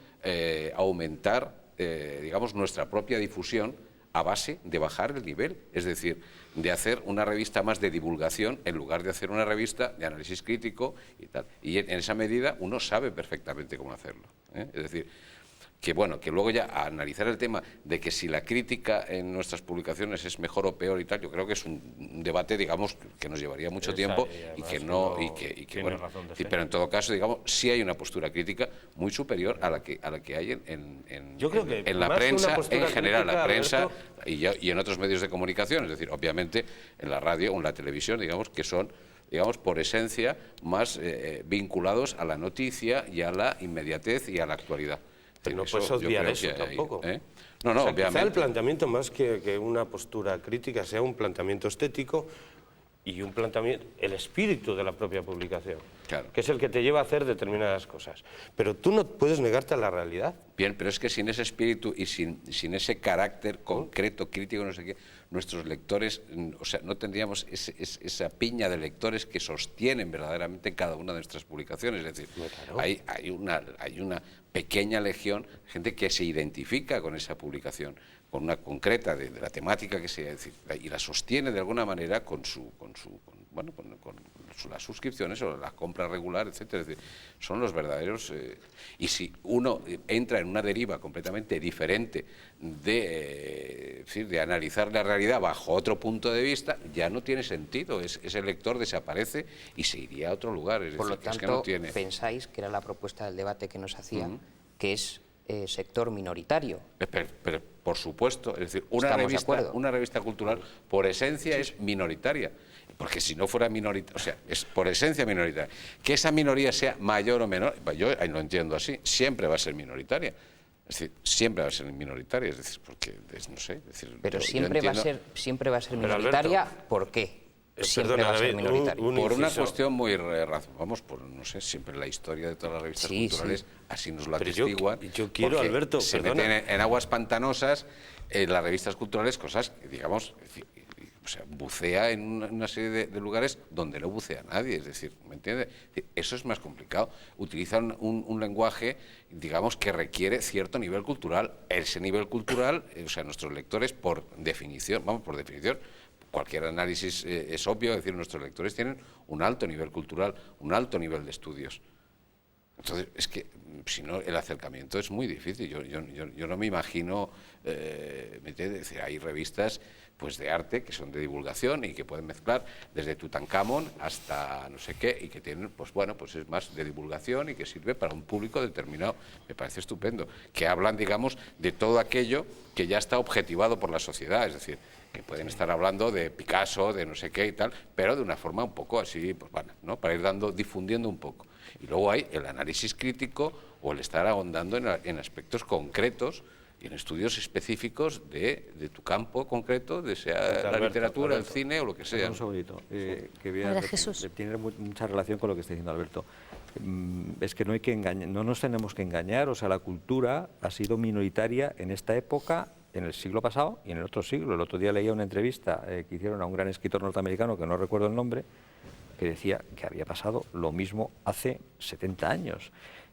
Speaker 2: aumentar, digamos, nuestra propia difusión a base de bajar el nivel, es decir, de hacer una revista más de divulgación en lugar de hacer una revista de análisis crítico y tal. Y en esa medida uno sabe perfectamente cómo hacerlo, ¿eh? Es decir, que bueno, que luego ya a analizar el tema de que si la crítica en nuestras publicaciones es mejor o peor y tal, yo creo que es un debate, digamos, que nos llevaría mucho tiempo y que no, y que
Speaker 4: tiene
Speaker 2: bueno,
Speaker 4: razón de
Speaker 2: sí,
Speaker 4: ser.
Speaker 2: pero en todo caso, digamos, sí hay una postura crítica muy superior a la que hay
Speaker 4: Yo creo que
Speaker 2: en la
Speaker 4: más que una
Speaker 2: prensa
Speaker 4: postura
Speaker 2: en general,
Speaker 4: crítica,
Speaker 2: la prensa
Speaker 4: Alberto,
Speaker 2: y en otros medios de comunicación, es decir, obviamente en la radio o en la televisión, digamos, que son, digamos, por esencia más vinculados a la noticia y a la inmediatez y a la actualidad.
Speaker 4: Pero no
Speaker 2: Eso
Speaker 4: puedes
Speaker 2: yo
Speaker 4: obviar
Speaker 2: creo
Speaker 4: eso
Speaker 2: que hay,
Speaker 4: tampoco.
Speaker 2: ¿eh? No, no,
Speaker 4: O sea, quizá el
Speaker 2: obviamente.
Speaker 4: planteamiento, más que una postura crítica, sea un planteamiento estético y un planteamiento, el espíritu de la propia publicación,
Speaker 2: Claro.
Speaker 4: que es el que te lleva a hacer determinadas cosas. Pero tú no puedes negarte a la realidad.
Speaker 2: Bien, pero es que sin ese espíritu y sin ese carácter concreto, crítico, no sé qué, nuestros lectores, o sea, no tendríamos esa piña de lectores que sostienen verdaderamente cada una de nuestras publicaciones. Es decir,
Speaker 4: Claro.
Speaker 2: hay una pequeña legión, gente que se identifica con esa publicación, con una concreta de la temática que sea, es decir, y la sostiene de alguna manera con las suscripciones o la compra regular, etcétera. Es decir, son los verdaderos. Y si uno entra en una deriva completamente diferente de analizar la realidad bajo otro punto de vista, ya no tiene sentido. Ese lector desaparece y se iría a otro lugar. Es
Speaker 5: Por lo
Speaker 2: decir, que es
Speaker 5: tanto,
Speaker 2: que no tiene.
Speaker 5: pensáis que era la propuesta del debate que nos hacía, que es sector minoritario.
Speaker 2: Pero, por supuesto, es decir,
Speaker 5: Estamos de acuerdo.
Speaker 2: una revista cultural por esencia es minoritaria, porque si no fuera minoritaria, o sea, es por esencia minoritaria. Que esa minoría sea mayor o menor, yo ahí lo entiendo así, siempre va a ser minoritaria. Es decir, siempre va a ser minoritaria, es decir, porque, no sé, es decir,
Speaker 5: Pero
Speaker 2: yo
Speaker 5: siempre va a
Speaker 2: entiendo-
Speaker 5: ser
Speaker 4: Pero,
Speaker 5: minoritaria.
Speaker 4: Alberto,
Speaker 5: ¿Por qué? Siempre
Speaker 4: perdona,
Speaker 5: va a ser
Speaker 4: David,
Speaker 5: minoritaria.
Speaker 2: Por una
Speaker 4: inciso.
Speaker 2: cuestión muy vamos, por, no sé, siempre la historia de todas las revistas
Speaker 5: Sí,
Speaker 2: culturales
Speaker 5: sí.
Speaker 2: así nos lo
Speaker 4: Pero yo
Speaker 2: atestiguan.
Speaker 4: quiero,
Speaker 2: porque
Speaker 4: Alberto,
Speaker 2: se
Speaker 4: perdona.
Speaker 2: meten en aguas pantanosas las revistas culturales, cosas, digamos, o sea, bucea en una serie de lugares donde no bucea nadie, es decir, ¿me entiendes? Eso es más complicado. Utilizan un lenguaje, digamos, que requiere cierto nivel cultural. Ese nivel cultural, o sea, nuestros lectores, por definición, cualquier análisis es obvio, es decir, nuestros lectores tienen un alto nivel cultural, un alto nivel de estudios. Entonces, es que, si no, el acercamiento es muy difícil. Yo no me imagino, ¿me entiendes? Es decir, hay revistas pues de arte, que son de divulgación y que pueden mezclar desde Tutankamón hasta no sé qué, y que tienen, pues bueno, pues es más de divulgación y que sirve para un público determinado. Me parece estupendo. Que hablan, digamos, de todo aquello que ya está objetivado por la sociedad, es decir, que pueden estar hablando de Picasso, de no sé qué y tal, pero de una forma un poco así, pues bueno, ¿no? Para ir difundiendo un poco. Y luego hay el análisis crítico o el estar ahondando en aspectos concretos y en estudios específicos de tu campo concreto, de sea la literatura, el cine o lo que sea.
Speaker 3: Un segundito, que tiene mucha relación con lo que está diciendo Alberto. Es que no hay que engañar, no nos tenemos que engañar, o sea, la cultura ha sido minoritaria en esta época, en el siglo pasado y en el otro siglo. El otro día leía una entrevista que hicieron a un gran escritor norteamericano, que no recuerdo el nombre, que decía que había pasado lo mismo hace 70 años.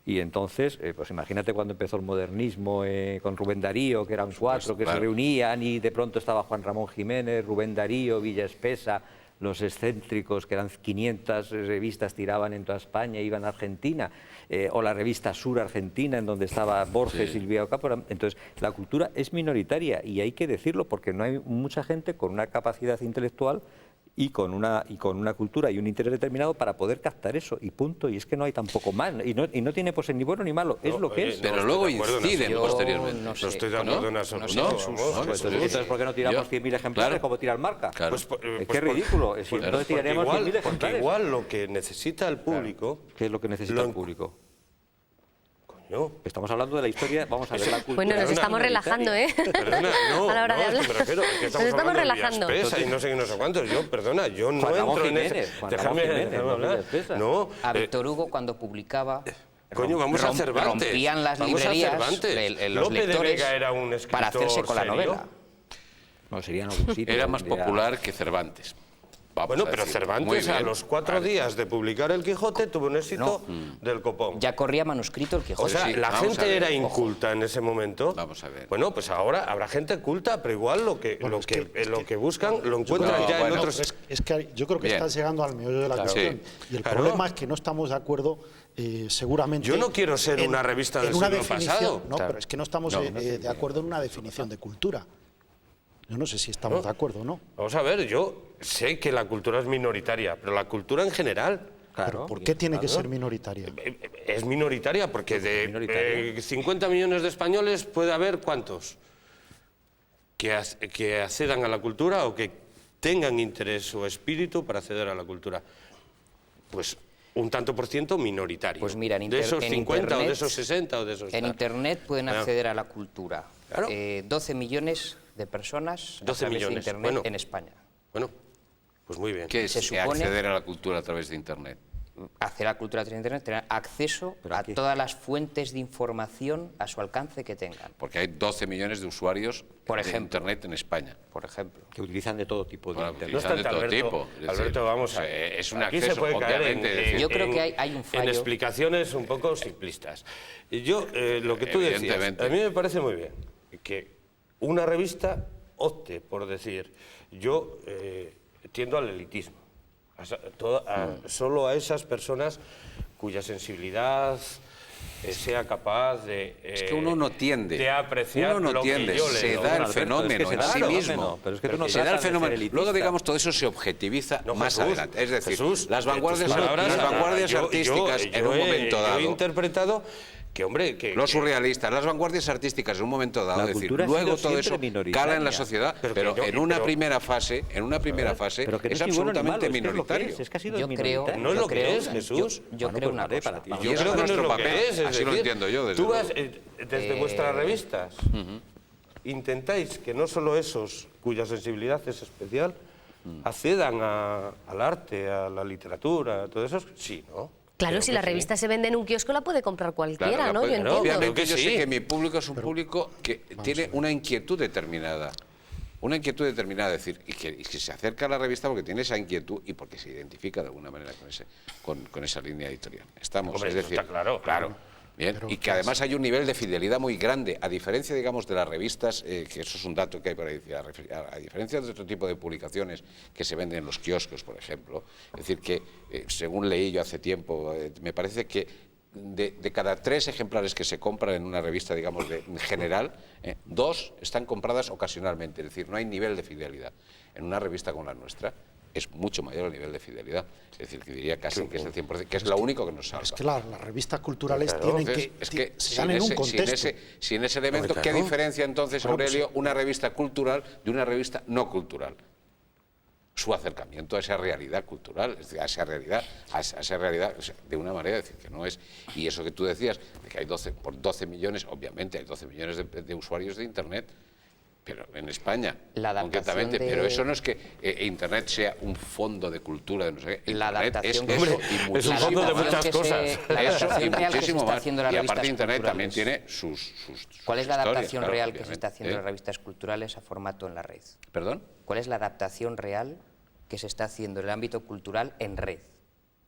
Speaker 3: Y entonces, pues imagínate cuando empezó el modernismo con Rubén Darío, que eran cuatro que se reunían, y de pronto estaba Juan Ramón Jiménez, Rubén Darío, Villa Espesa, los excéntricos, que eran 500 revistas, tiraban en toda España, iban a Argentina, o la revista Sur Argentina, en donde estaba Borges, Silvia Ocampo. Entonces, la cultura es minoritaria, y hay que decirlo, porque no hay mucha gente con una capacidad intelectual y con una cultura y un interés determinado para poder captar eso, y punto. Y es que no hay tampoco más, y no tiene pues ni bueno ni malo, es lo que es.
Speaker 2: Pero luego inciden posteriormente.
Speaker 4: No estoy de acuerdo en absoluto.
Speaker 3: Entonces, ¿por qué no tiramos 100.000 ejemplares como tira el Marca?
Speaker 2: Claro.
Speaker 3: Es que es ridículo. Entonces tiraríamos 100.000 ejemplares.
Speaker 4: Porque igual lo que necesita el público...
Speaker 3: ¿Qué es lo que necesita el público?
Speaker 4: No.
Speaker 3: Estamos hablando de la historia, vamos a ver la cultura.
Speaker 1: Bueno, nos estamos relajando, ¿eh?
Speaker 4: Perdona, no,
Speaker 1: a la hora de hablar.
Speaker 4: Es que me refiero, que
Speaker 1: nos estamos relajando.
Speaker 4: Y no sé qué, no sé cuántos. Yo, perdona, yo no entro en ese... Déjame hablar.
Speaker 3: No.
Speaker 5: A Víctor Hugo, cuando publicaba...
Speaker 4: Coño, vamos a Cervantes.
Speaker 5: Rompían las librerías los
Speaker 4: Lope
Speaker 5: lectores
Speaker 4: de Vega era un escritor
Speaker 5: para hacerse con la novela.
Speaker 3: No, sería en algún sitio.
Speaker 2: Era más popular que Cervantes.
Speaker 4: Bueno, pero Cervantes a los 4 días de publicar El Quijote tuvo un éxito del copón.
Speaker 5: Ya corría manuscrito El Quijote.
Speaker 4: O sea, la gente era inculta en ese momento.
Speaker 2: Vamos a ver.
Speaker 4: Bueno, pues ahora habrá gente culta, pero igual lo que buscan lo encuentran ya en otros...
Speaker 6: Es que yo creo que estás llegando al meollo de la cuestión. Y el problema es que no estamos de acuerdo, seguramente...
Speaker 4: Yo no quiero ser una revista del siglo pasado.
Speaker 6: No, pero es que no estamos de acuerdo en una definición de cultura. Yo no sé si estamos de acuerdo o no.
Speaker 4: Vamos a ver, yo sé que la cultura es minoritaria, pero la cultura en general...
Speaker 6: Claro. ¿Por qué tiene que ser minoritaria?
Speaker 4: Es minoritaria porque de 50 millones de españoles puede haber ¿cuántos? Que accedan a la cultura o que tengan interés o espíritu para acceder a la cultura. Pues un tanto por ciento minoritario.
Speaker 5: Pues mira,
Speaker 4: de esos 50 o de esos 60 o de esos...
Speaker 5: En Internet pueden acceder a la cultura 12 millones de personas
Speaker 4: 12
Speaker 5: a través
Speaker 4: millones.
Speaker 5: de Internet en España.
Speaker 4: Bueno, pues muy bien.
Speaker 2: ¿Qué es
Speaker 5: Se supone-
Speaker 2: acceder a la cultura a través de Internet?
Speaker 5: Acceder a la cultura a través de Internet, tener acceso a todas las fuentes de información a su alcance que tengan.
Speaker 2: Porque hay 12 millones de usuarios
Speaker 5: Por
Speaker 2: de
Speaker 5: ejemplo.
Speaker 2: Internet en España.
Speaker 5: Por ejemplo.
Speaker 3: Que utilizan de todo tipo de
Speaker 2: Bueno,
Speaker 3: Internet.
Speaker 4: No
Speaker 2: utilizan de
Speaker 4: obstante,
Speaker 2: todo
Speaker 4: Alberto,
Speaker 2: tipo. Es decir,
Speaker 4: Alberto, vamos a ver.
Speaker 2: Es un
Speaker 4: Aquí
Speaker 2: acceso,
Speaker 4: se puede caer
Speaker 2: obviamente. es decir,
Speaker 5: Yo creo que hay un fallo.
Speaker 4: En explicaciones un poco simplistas. Y yo, lo que tú decías,
Speaker 2: Evidentemente.
Speaker 4: a mí me parece muy bien que una revista opte por decir, yo tiendo al elitismo, solo a esas personas cuya sensibilidad sea capaz de
Speaker 2: Es que uno no tiende.
Speaker 4: de apreciar
Speaker 2: uno no
Speaker 4: lo
Speaker 2: tiende,
Speaker 4: que yo
Speaker 2: se
Speaker 4: leo.
Speaker 2: da el
Speaker 3: Alberto,
Speaker 2: fenómeno
Speaker 3: es que se
Speaker 2: en
Speaker 3: da
Speaker 2: sí
Speaker 3: el
Speaker 2: mismo.
Speaker 3: fenómeno, pero es que tú no
Speaker 2: Se da el
Speaker 3: tratas de ser
Speaker 2: fenómeno.
Speaker 3: elitista.
Speaker 2: Luego, digamos, todo eso se objetiviza
Speaker 4: No,
Speaker 2: más
Speaker 4: Jesús,
Speaker 2: adelante. Es decir,
Speaker 4: Jesús,
Speaker 2: las vanguardias,
Speaker 4: tus palabras,
Speaker 2: las vanguardias artísticas en un momento
Speaker 4: Yo
Speaker 2: dado.
Speaker 4: he interpretado que, hombre,
Speaker 2: Los surrealistas, las vanguardias artísticas en un momento dado,
Speaker 3: La
Speaker 2: es decir,
Speaker 3: cultura ha
Speaker 2: luego
Speaker 3: sido
Speaker 2: todo eso
Speaker 3: siempre minoritaria.
Speaker 2: cala en la sociedad, pero en una primera fase,
Speaker 3: Pero que no
Speaker 2: es
Speaker 3: ni bueno ni malo,
Speaker 2: absolutamente
Speaker 3: es que es lo que
Speaker 2: minoritario.
Speaker 3: es que ha sido
Speaker 5: Yo creo,
Speaker 3: minoritario.
Speaker 4: No es lo que
Speaker 5: creo-
Speaker 4: es, Jesús.
Speaker 5: Yo
Speaker 3: Bueno,
Speaker 5: creo
Speaker 3: pues
Speaker 5: una
Speaker 3: vale,
Speaker 5: cosa.
Speaker 3: para ti.
Speaker 5: Vamos
Speaker 2: Yo
Speaker 4: Yo
Speaker 5: a
Speaker 2: creo
Speaker 4: creo
Speaker 2: que
Speaker 4: que no es
Speaker 2: nuestro
Speaker 4: lo que
Speaker 2: papel,
Speaker 4: es.
Speaker 2: así lo
Speaker 4: decir,
Speaker 2: entiendo yo, desde
Speaker 4: tú
Speaker 2: luego.
Speaker 4: vas, desde vuestras revistas, intentáis que no solo esos cuya sensibilidad es especial accedan al arte, a la literatura, a todo eso. Sí, ¿no?
Speaker 1: Claro,
Speaker 4: Creo
Speaker 1: si
Speaker 4: que
Speaker 1: la
Speaker 4: sí.
Speaker 1: revista se vende en un kiosco la puede comprar cualquiera,
Speaker 2: Claro,
Speaker 1: ¿no? Yo
Speaker 2: claro,
Speaker 1: entiendo.
Speaker 2: obviamente
Speaker 4: que
Speaker 2: yo
Speaker 4: sí.
Speaker 2: sé que mi público es un público que tiene una inquietud determinada. Una inquietud determinada, es decir, y que se acerca a la revista porque tiene esa inquietud y porque se identifica de alguna manera con esa línea editorial. Estamos,
Speaker 4: Hombre,
Speaker 2: es
Speaker 4: eso
Speaker 2: decir,
Speaker 4: está claro.
Speaker 2: Bien, y que además hay un nivel de fidelidad muy grande, a diferencia, digamos, de las revistas, que eso es un dato que hay por ahí, a diferencia de otro tipo de publicaciones que se venden en los kioscos, por ejemplo. Es decir, que según leí yo hace tiempo, me parece que de cada 3 ejemplares que se compran en una revista, digamos, en general, 2 están compradas ocasionalmente, es decir, no hay nivel de fidelidad. En una revista como la nuestra es mucho mayor el nivel de fidelidad, es decir, que diría casi que es el 100%, que es lo único que nos salva.
Speaker 6: Es que las revistas culturales tienen que se dan en un contexto.
Speaker 2: Sin ese elemento, ¿qué diferencia entonces, Aurelio, una revista cultural de una revista no cultural? Su acercamiento a esa realidad cultural, es decir, a esa realidad o sea, de una manera, decir que no es. Y eso que tú decías, de que hay 12 millones, obviamente hay 12 millones de usuarios de Internet, pero en España, concretamente, pero eso no es que Internet sea un fondo de cultura, de no sé qué. Internet es eso y muchísimo
Speaker 4: es un fondo de muchas cosas.
Speaker 2: Eso y muchísimo más. Y aparte Internet también tiene sus
Speaker 5: ¿Cuál es la adaptación
Speaker 2: historias,
Speaker 5: real
Speaker 2: claro,
Speaker 5: que se está haciendo en las revistas culturales a formato en la red?
Speaker 2: ¿Perdón?
Speaker 5: ¿Cuál es la adaptación real que se está haciendo en el ámbito cultural en red?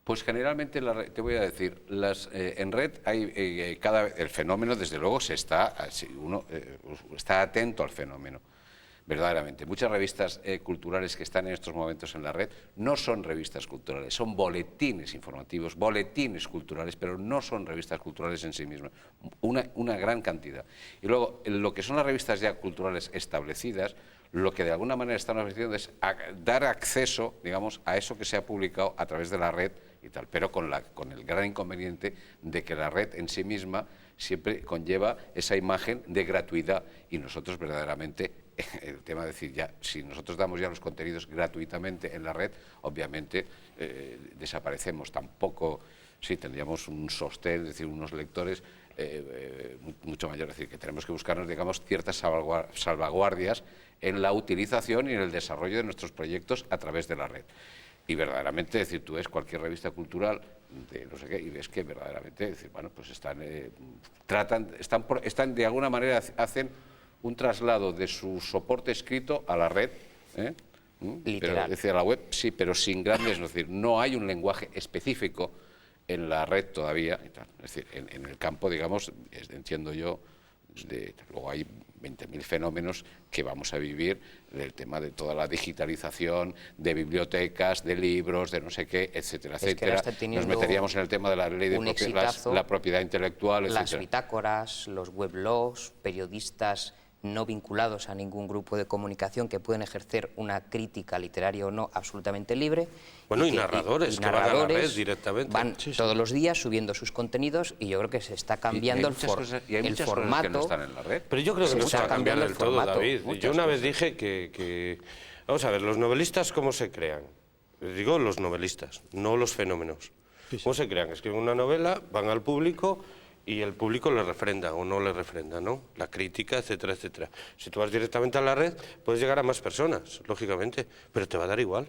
Speaker 2: Pues generalmente te voy a decir, en red hay el fenómeno, desde luego, uno está atento al fenómeno, verdaderamente. Muchas revistas culturales que están en estos momentos en la red no son revistas culturales, son boletines informativos, boletines culturales, pero no son revistas culturales en sí mismas, una gran cantidad. Y luego, lo que son las revistas ya culturales establecidas, lo que de alguna manera están ofreciendo es dar acceso, digamos, a eso que se ha publicado a través de la red y tal, pero con el gran inconveniente de que la red en sí misma siempre conlleva esa imagen de gratuidad, y nosotros verdaderamente, el tema de decir, ya, si nosotros damos ya los contenidos gratuitamente en la red, obviamente desaparecemos. Tampoco, sí, tendríamos un sostén, es decir, unos lectores mucho mayor, es decir, que tenemos que buscarnos, digamos, ciertas salvaguardias en la utilización y en el desarrollo de nuestros proyectos a través de la red. Y verdaderamente, es decir, tú ves cualquier revista cultural de no sé qué y ves que verdaderamente, es decir, bueno, pues están de alguna manera hacen un traslado de su soporte escrito a la red,
Speaker 5: literal.
Speaker 2: Pero, es decir, a la web, sí, pero sin grandes, es decir, no hay un lenguaje específico en la red todavía, y tal. Es decir, en el campo, digamos, entiendo yo, luego hay 20.000 fenómenos que vamos a vivir, del tema de toda la digitalización, de bibliotecas, de libros, de no sé qué, etcétera, etcétera. Nos meteríamos en el tema de la ley de la propiedad intelectual, etcétera.
Speaker 5: Las bitácoras, los weblogs, periodistas no vinculados a ningún grupo de comunicación que pueden ejercer una crítica literaria o no absolutamente libre.
Speaker 4: Bueno, y narradores que van a la red directamente.
Speaker 5: Van todos los días subiendo sus contenidos, y yo creo que se está cambiando el formato.
Speaker 2: Que no están en la red.
Speaker 4: Pero yo creo que no se va a cambiar del todo, David. Yo una vez dije que... Vamos a ver, los novelistas, ¿cómo se crean? Les digo los novelistas, no los fenómenos. ¿Cómo se crean? Escriben una novela, van al público y el público le refrenda o no le refrenda, ¿no? La crítica, etcétera, etcétera. Si tú vas directamente a la red, puedes llegar a más personas, lógicamente, pero te va a dar igual.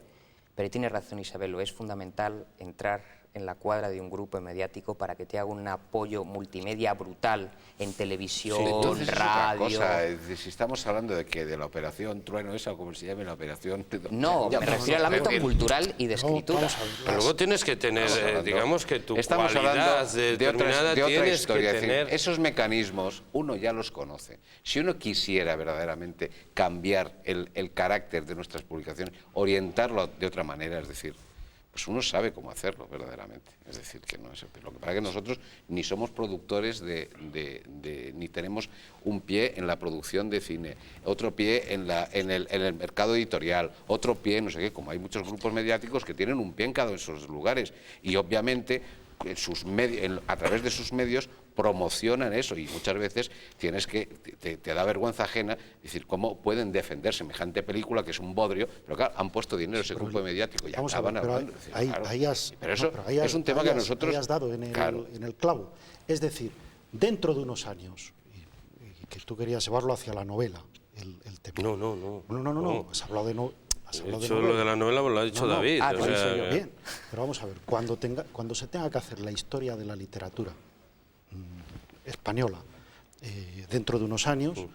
Speaker 5: Pero tiene razón Isabel, es fundamental entrar en la cuadra de un grupo mediático para que te haga un apoyo multimedia brutal en televisión,
Speaker 2: entonces
Speaker 5: radio...
Speaker 2: Es otra cosa. Si estamos hablando de la operación Trueno, esa o como se llame la operación...
Speaker 5: No, me refiero al ámbito cultural y de escritura.
Speaker 4: Pero luego tienes que tener, digamos que tu cualidad determinada
Speaker 2: de otra
Speaker 4: tienes
Speaker 2: historia,
Speaker 4: que tener...
Speaker 2: Decir, esos mecanismos uno ya los conoce. Si uno quisiera verdaderamente cambiar el carácter de nuestras publicaciones, orientarlo de otra manera, es decir, pues uno sabe cómo hacerlo verdaderamente. Es decir, que no es, lo que pasa es que nosotros ni somos productores ni tenemos un pie en la producción de cine, otro pie en el mercado editorial, otro pie, no sé qué, como hay muchos grupos mediáticos que tienen un pie en cada uno de esos lugares, y obviamente a través de sus medios promocionan eso, y muchas veces te da vergüenza ajena decir cómo pueden defender semejante película que es un bodrio, pero claro, han puesto dinero ese grupo mediático y acaban hablando.
Speaker 6: Pero eso es un tema que nosotros... Ahí has dado en el clavo. Es decir, dentro de unos años, y que tú querías llevarlo hacia la novela, el tema. No. Has hablado de novela.
Speaker 4: Lo de la novela lo ha dicho David.
Speaker 6: Bien, pero vamos a ver, cuando se tenga que hacer la historia de la literatura española dentro de unos años,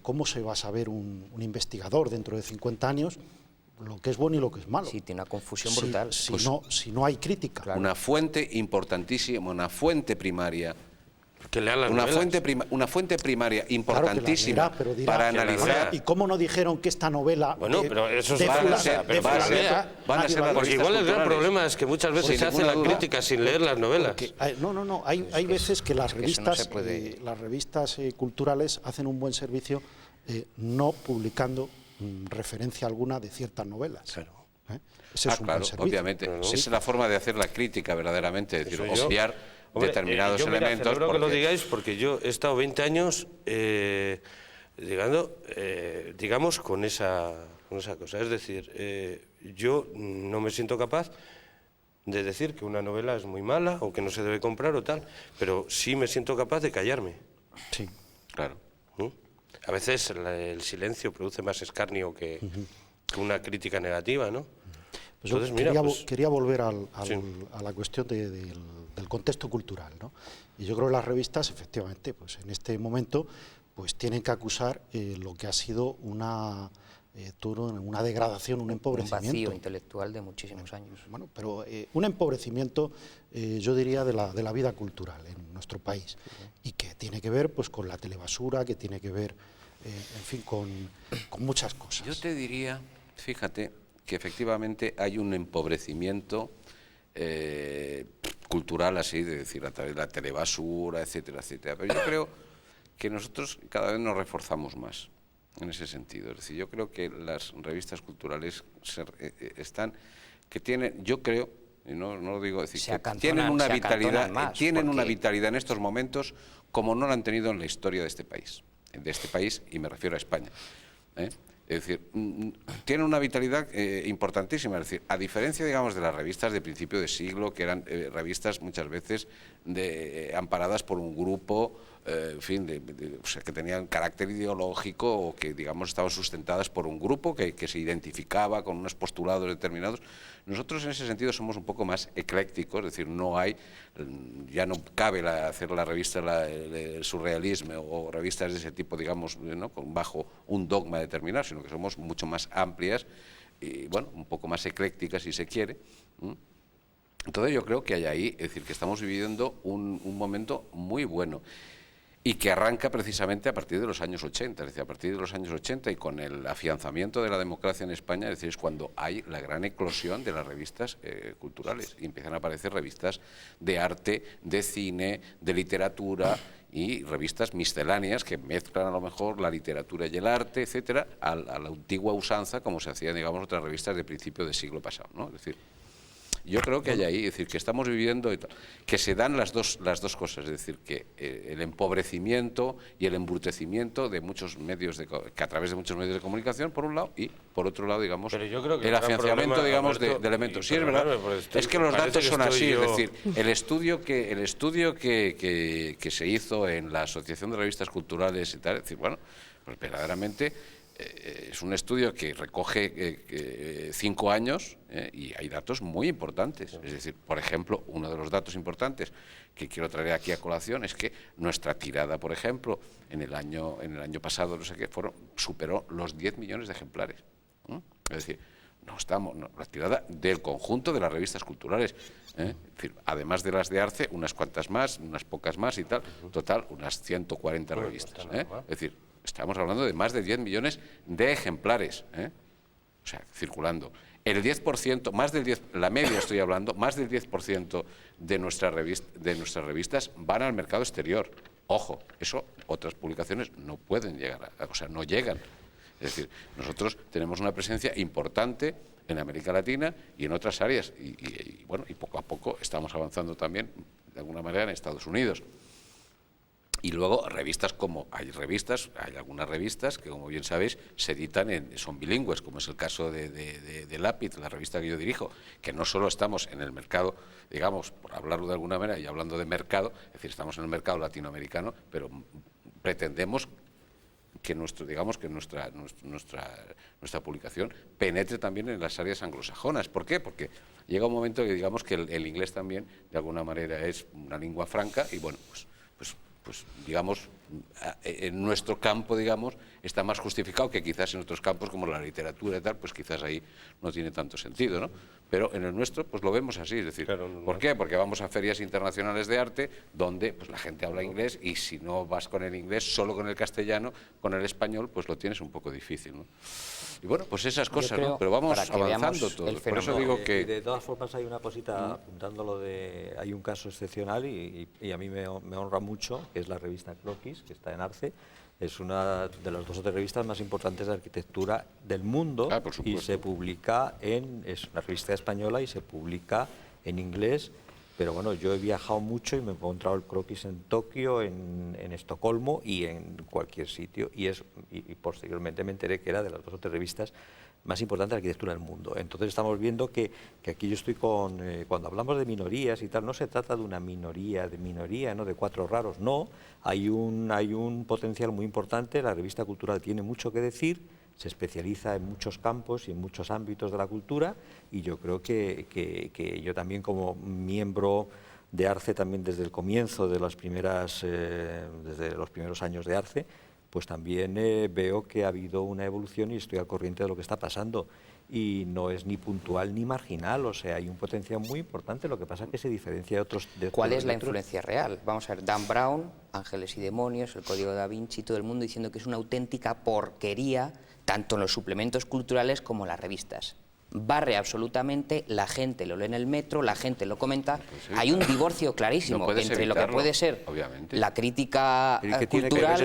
Speaker 6: ¿cómo se va a saber un investigador dentro de 50 años lo que es bueno y lo que es malo?
Speaker 5: Sí, tiene una confusión brutal.
Speaker 6: Si no hay crítica.
Speaker 2: Claro. Una fuente importantísima, una fuente primaria
Speaker 4: Que lean las
Speaker 2: una
Speaker 4: novelas.
Speaker 2: una fuente primaria
Speaker 6: Claro que la
Speaker 2: importantísima
Speaker 6: leerá, pero dirá,
Speaker 2: para analizar.
Speaker 6: ¿y cómo no dijeron que esta novela
Speaker 4: Bueno, pero eso
Speaker 6: de
Speaker 4: es
Speaker 2: van a
Speaker 6: fulano-
Speaker 2: ser-
Speaker 6: de
Speaker 2: van a ser-
Speaker 6: fulanito,
Speaker 2: van a
Speaker 6: nadie
Speaker 2: ser
Speaker 6: va
Speaker 2: las
Speaker 6: a
Speaker 4: Porque
Speaker 2: revistas
Speaker 4: igual el gran
Speaker 2: culturales.
Speaker 4: problema es que muchas veces
Speaker 2: Sin
Speaker 4: se hace
Speaker 2: ninguna
Speaker 4: la
Speaker 2: duda.
Speaker 4: crítica sin leer las novelas.
Speaker 6: Porque hay veces que las
Speaker 5: es que eso no
Speaker 6: revistas,
Speaker 5: se puede-
Speaker 6: las revistas culturales hacen un buen servicio no publicando referencia alguna de ciertas novelas.
Speaker 4: Claro.
Speaker 6: Ese es un
Speaker 2: Claro,
Speaker 6: buen servicio.
Speaker 2: obviamente.
Speaker 4: Claro.
Speaker 2: Esa es la forma de hacer la crítica verdaderamente, es decir,
Speaker 4: Eso yo-
Speaker 2: obviar
Speaker 4: Hombre,
Speaker 2: determinados
Speaker 4: yo, mira,
Speaker 2: elementos.
Speaker 4: celebro que lo
Speaker 2: porque-
Speaker 4: digáis porque yo he estado 20 años, digamos, con esa cosa. Es decir, yo no me siento capaz de decir que una novela es muy mala o que no se debe comprar o tal, pero sí me siento capaz de callarme.
Speaker 6: Sí.
Speaker 2: Claro.
Speaker 4: ¿No? A veces el silencio produce más escarnio que una crítica negativa, ¿no?
Speaker 6: Pues yo
Speaker 4: Entonces, mira,
Speaker 6: quería volver
Speaker 4: sí.
Speaker 6: a la cuestión del contexto cultural, ¿no? Y yo creo que las revistas, efectivamente, pues en este momento, pues tienen que acusar lo que ha sido una degradación, un
Speaker 5: Un
Speaker 6: empobrecimiento.
Speaker 5: vacío intelectual de muchísimos años.
Speaker 6: Bueno, pero un empobrecimiento, yo diría, de la vida cultural en nuestro país, y que tiene que ver, pues, con la telebasura, que tiene que ver, en fin, con muchas cosas.
Speaker 2: Yo te diría, fíjate, que efectivamente hay un empobrecimiento cultural, así, de decir, a través de la telebasura, etcétera, etcétera. Pero yo creo que nosotros cada vez nos reforzamos más en ese sentido. Es decir, yo creo que las revistas culturales yo creo, y no lo digo, es decir, que tienen una vitalidad,
Speaker 5: más,
Speaker 2: una
Speaker 5: porque-
Speaker 2: vitalidad en estos momentos como no la han tenido en la historia de este país, y me refiero a España. Es decir, tiene una vitalidad importantísima. Es decir, a diferencia, digamos, de las revistas de principio de siglo, que eran revistas muchas veces amparadas por un grupo, en fin, o sea, que tenían carácter ideológico o que, digamos, estaban sustentadas por un grupo que se identificaba con unos postulados determinados. Nosotros, en ese sentido, somos un poco más eclécticos, es decir, ya no cabe hacer la revista el surrealismo o revistas de ese tipo, digamos, ¿no?, bajo un dogma determinado, sino que somos mucho más amplias y, bueno, un poco más eclécticas, si se quiere. Entonces yo creo que hay ahí, es decir, que estamos viviendo un momento muy bueno y que arranca precisamente a partir de los años 80, es decir, a partir de los años 80 y con el afianzamiento de la democracia en España, es decir, es cuando hay la gran eclosión de las revistas culturales y empiezan a aparecer revistas de arte, de cine, de literatura y revistas misceláneas que mezclan a lo mejor la literatura y el arte, etcétera, a la antigua usanza como se hacían, digamos, otras revistas de principio del siglo pasado, ¿no? Es decir, yo creo que hay ahí, es decir, que estamos viviendo, que se dan las dos cosas, es decir, que el empobrecimiento y el embrutecimiento de muchos medios, que a través de muchos medios de comunicación, por un lado, y por otro lado, digamos,
Speaker 4: Pero yo creo que
Speaker 2: el
Speaker 4: gran
Speaker 2: afianzamiento,
Speaker 4: problema,
Speaker 2: digamos,
Speaker 4: Alberto,
Speaker 2: de elementos.
Speaker 4: y
Speaker 2: Sí, es verdad,
Speaker 4: perdonadme, porque
Speaker 2: es que los
Speaker 4: parece
Speaker 2: datos
Speaker 4: que
Speaker 2: son así,
Speaker 4: estoy
Speaker 2: es
Speaker 4: yo-
Speaker 2: decir, el estudio que se hizo en la Asociación de Revistas Culturales y tal, es decir, bueno, pues verdaderamente es un estudio que recoge 5 años y hay datos muy importantes. Es decir, por ejemplo, uno de los datos importantes que quiero traer aquí a colación es que nuestra tirada, por ejemplo, en el año pasado, no sé qué, superó los 10 millones de ejemplares. Es decir, la tirada del conjunto de las revistas culturales. Es decir, además de las de Arce, unas cuantas más, unas pocas más y tal. Total, unas 140 revistas. Es decir, estamos hablando de más de 10 millones de ejemplares, o sea, circulando. El 10%, la media estoy hablando, más del 10% de nuestras revistas van al mercado exterior. Ojo, eso otras publicaciones no pueden llegar, no llegan. Es decir, nosotros tenemos una presencia importante en América Latina y en otras áreas y poco a poco estamos avanzando también de alguna manera en Estados Unidos. Y luego hay algunas revistas que, como bien sabéis, se editan son bilingües, como es el caso de Lápiz, la revista que yo dirijo, que no solo estamos en el mercado, digamos, por hablarlo de alguna manera y hablando de mercado, es decir, estamos en el mercado latinoamericano, pero pretendemos que nuestra publicación penetre también en las áreas anglosajonas. ¿Por qué? Porque llega un momento que digamos que el inglés también de alguna manera es una lengua franca y bueno, pues pues digamos, en nuestro campo, digamos, está más justificado que quizás en otros campos como la literatura y tal, pues quizás ahí no tiene tanto sentido, ¿no? Pero en el nuestro, pues lo vemos así, es decir,
Speaker 4: claro,
Speaker 2: ¿por qué? Porque vamos a ferias internacionales de arte donde pues la gente habla inglés y si no vas con el inglés, solo con el castellano, con el español, pues lo tienes un poco difícil, ¿no? Y bueno, pues esas cosas, ¿no? Pero vamos avanzando todo. Por eso digo que...
Speaker 3: De todas formas hay una cosita, apuntando lo de... Hay un caso excepcional y a mí me honra mucho, que es la revista Croquis, que está en Arce. Es una de las 2 o 3 revistas más importantes de arquitectura del mundo y se publica es una revista española y se publica en inglés, pero bueno, yo he viajado mucho y me he encontrado el Croquis en Tokio, en Estocolmo y en cualquier sitio y posteriormente me enteré que era de las 2 o 3 revistas más importantes de arquitectura del mundo. Entonces estamos viendo que aquí yo estoy cuando hablamos de minorías y tal, no se trata de una minoría, ¿no? De 4 raros, no, hay un potencial muy importante, la revista cultural tiene mucho que decir, se especializa en muchos campos y en muchos ámbitos de la cultura y yo creo que yo también como miembro de Arce, también desde el comienzo de desde los primeros años de Arce, pues también veo que ha habido una evolución y estoy al corriente de lo que está pasando. Y no es ni puntual ni marginal, o sea, hay un potencial muy importante, lo que pasa es que se diferencia de otros...
Speaker 5: ¿Cuál es la influencia real? Vamos a ver, Dan Brown, Ángeles y Demonios, El Código Da Vinci, todo el mundo diciendo que es una auténtica porquería, tanto en los suplementos culturales como en las revistas. Barre absolutamente, la gente lo lee en el metro, la gente lo comenta. Hay un divorcio clarísimo entre lo que puede ser la crítica cultural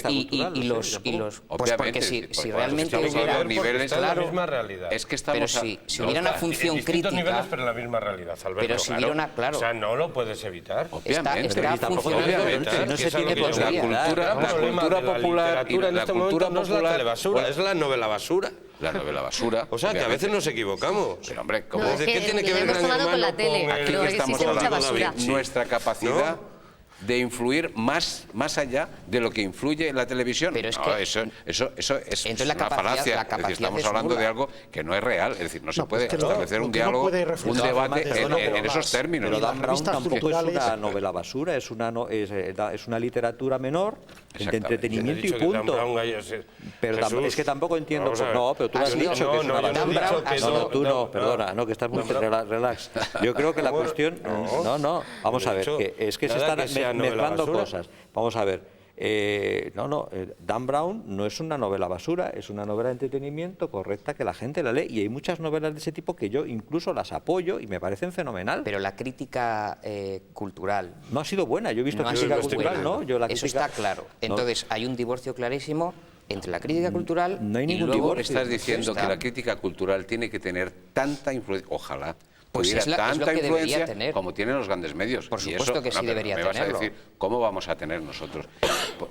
Speaker 5: y los... Pues porque si realmente hubiera...
Speaker 2: niveles,
Speaker 4: la misma realidad.
Speaker 2: Es que estamos...
Speaker 5: Pero si hubiera una función crítica...
Speaker 4: niveles, pero la misma realidad, Alberto.
Speaker 5: Pero si hubiera una... Claro.
Speaker 4: O sea, no lo puedes evitar.
Speaker 2: Obviamente.
Speaker 5: Está funcionando.
Speaker 3: No se tiene
Speaker 2: la cultura popular y la cultura
Speaker 4: no es la telebasura, es la novela basura.
Speaker 2: La novela basura.
Speaker 4: O sea, que a veces nos equivocamos.
Speaker 2: Pero hombre, ¿cómo?
Speaker 1: No,
Speaker 4: ¿Qué tiene que ver
Speaker 1: hemos
Speaker 4: Gran
Speaker 1: tomado con la
Speaker 4: Hermano
Speaker 1: tele.
Speaker 4: con
Speaker 2: Aquí
Speaker 1: Pero
Speaker 2: estamos
Speaker 1: existe mucha
Speaker 2: hablando
Speaker 1: basura.
Speaker 2: de nuestra capacidad de influir más allá de lo que influye en la televisión.
Speaker 5: Pero es
Speaker 2: no,
Speaker 5: que,
Speaker 2: eso es
Speaker 5: entonces
Speaker 2: una falacia. Es decir, estamos hablando de algo que no es real. Es decir, no se puede establecer un diálogo, un debate en esos términos.
Speaker 3: Pero Dan Brown tampoco es una novela basura, es una literatura menor, de entretenimiento y punto. Pero es que tampoco entiendo... No, pero tú lo has dicho que es una basura. No, tú no, perdona, no, que estás muy relax. Yo creo que la cuestión... No, vamos a ver, que es que se están mezclando cosas. Vamos a ver, Dan Brown no es una novela basura, es una novela de entretenimiento correcta que la gente la lee y hay muchas novelas de ese tipo que yo incluso las apoyo y me parecen fenomenal.
Speaker 5: Pero la crítica cultural...
Speaker 3: No ha sido buena, yo he visto crítica cultural, ¿no?
Speaker 5: Eso está claro. Entonces hay un divorcio clarísimo entre la crítica cultural
Speaker 3: y
Speaker 2: luego estás diciendo que la crítica cultural tiene que tener tanta influencia, ojalá,
Speaker 5: pues
Speaker 2: tuviera tanta influencia como tienen los grandes medios.
Speaker 5: Por supuesto que sí debería tenerlo.
Speaker 2: Me vas a decir, ¿cómo vamos a tener nosotros?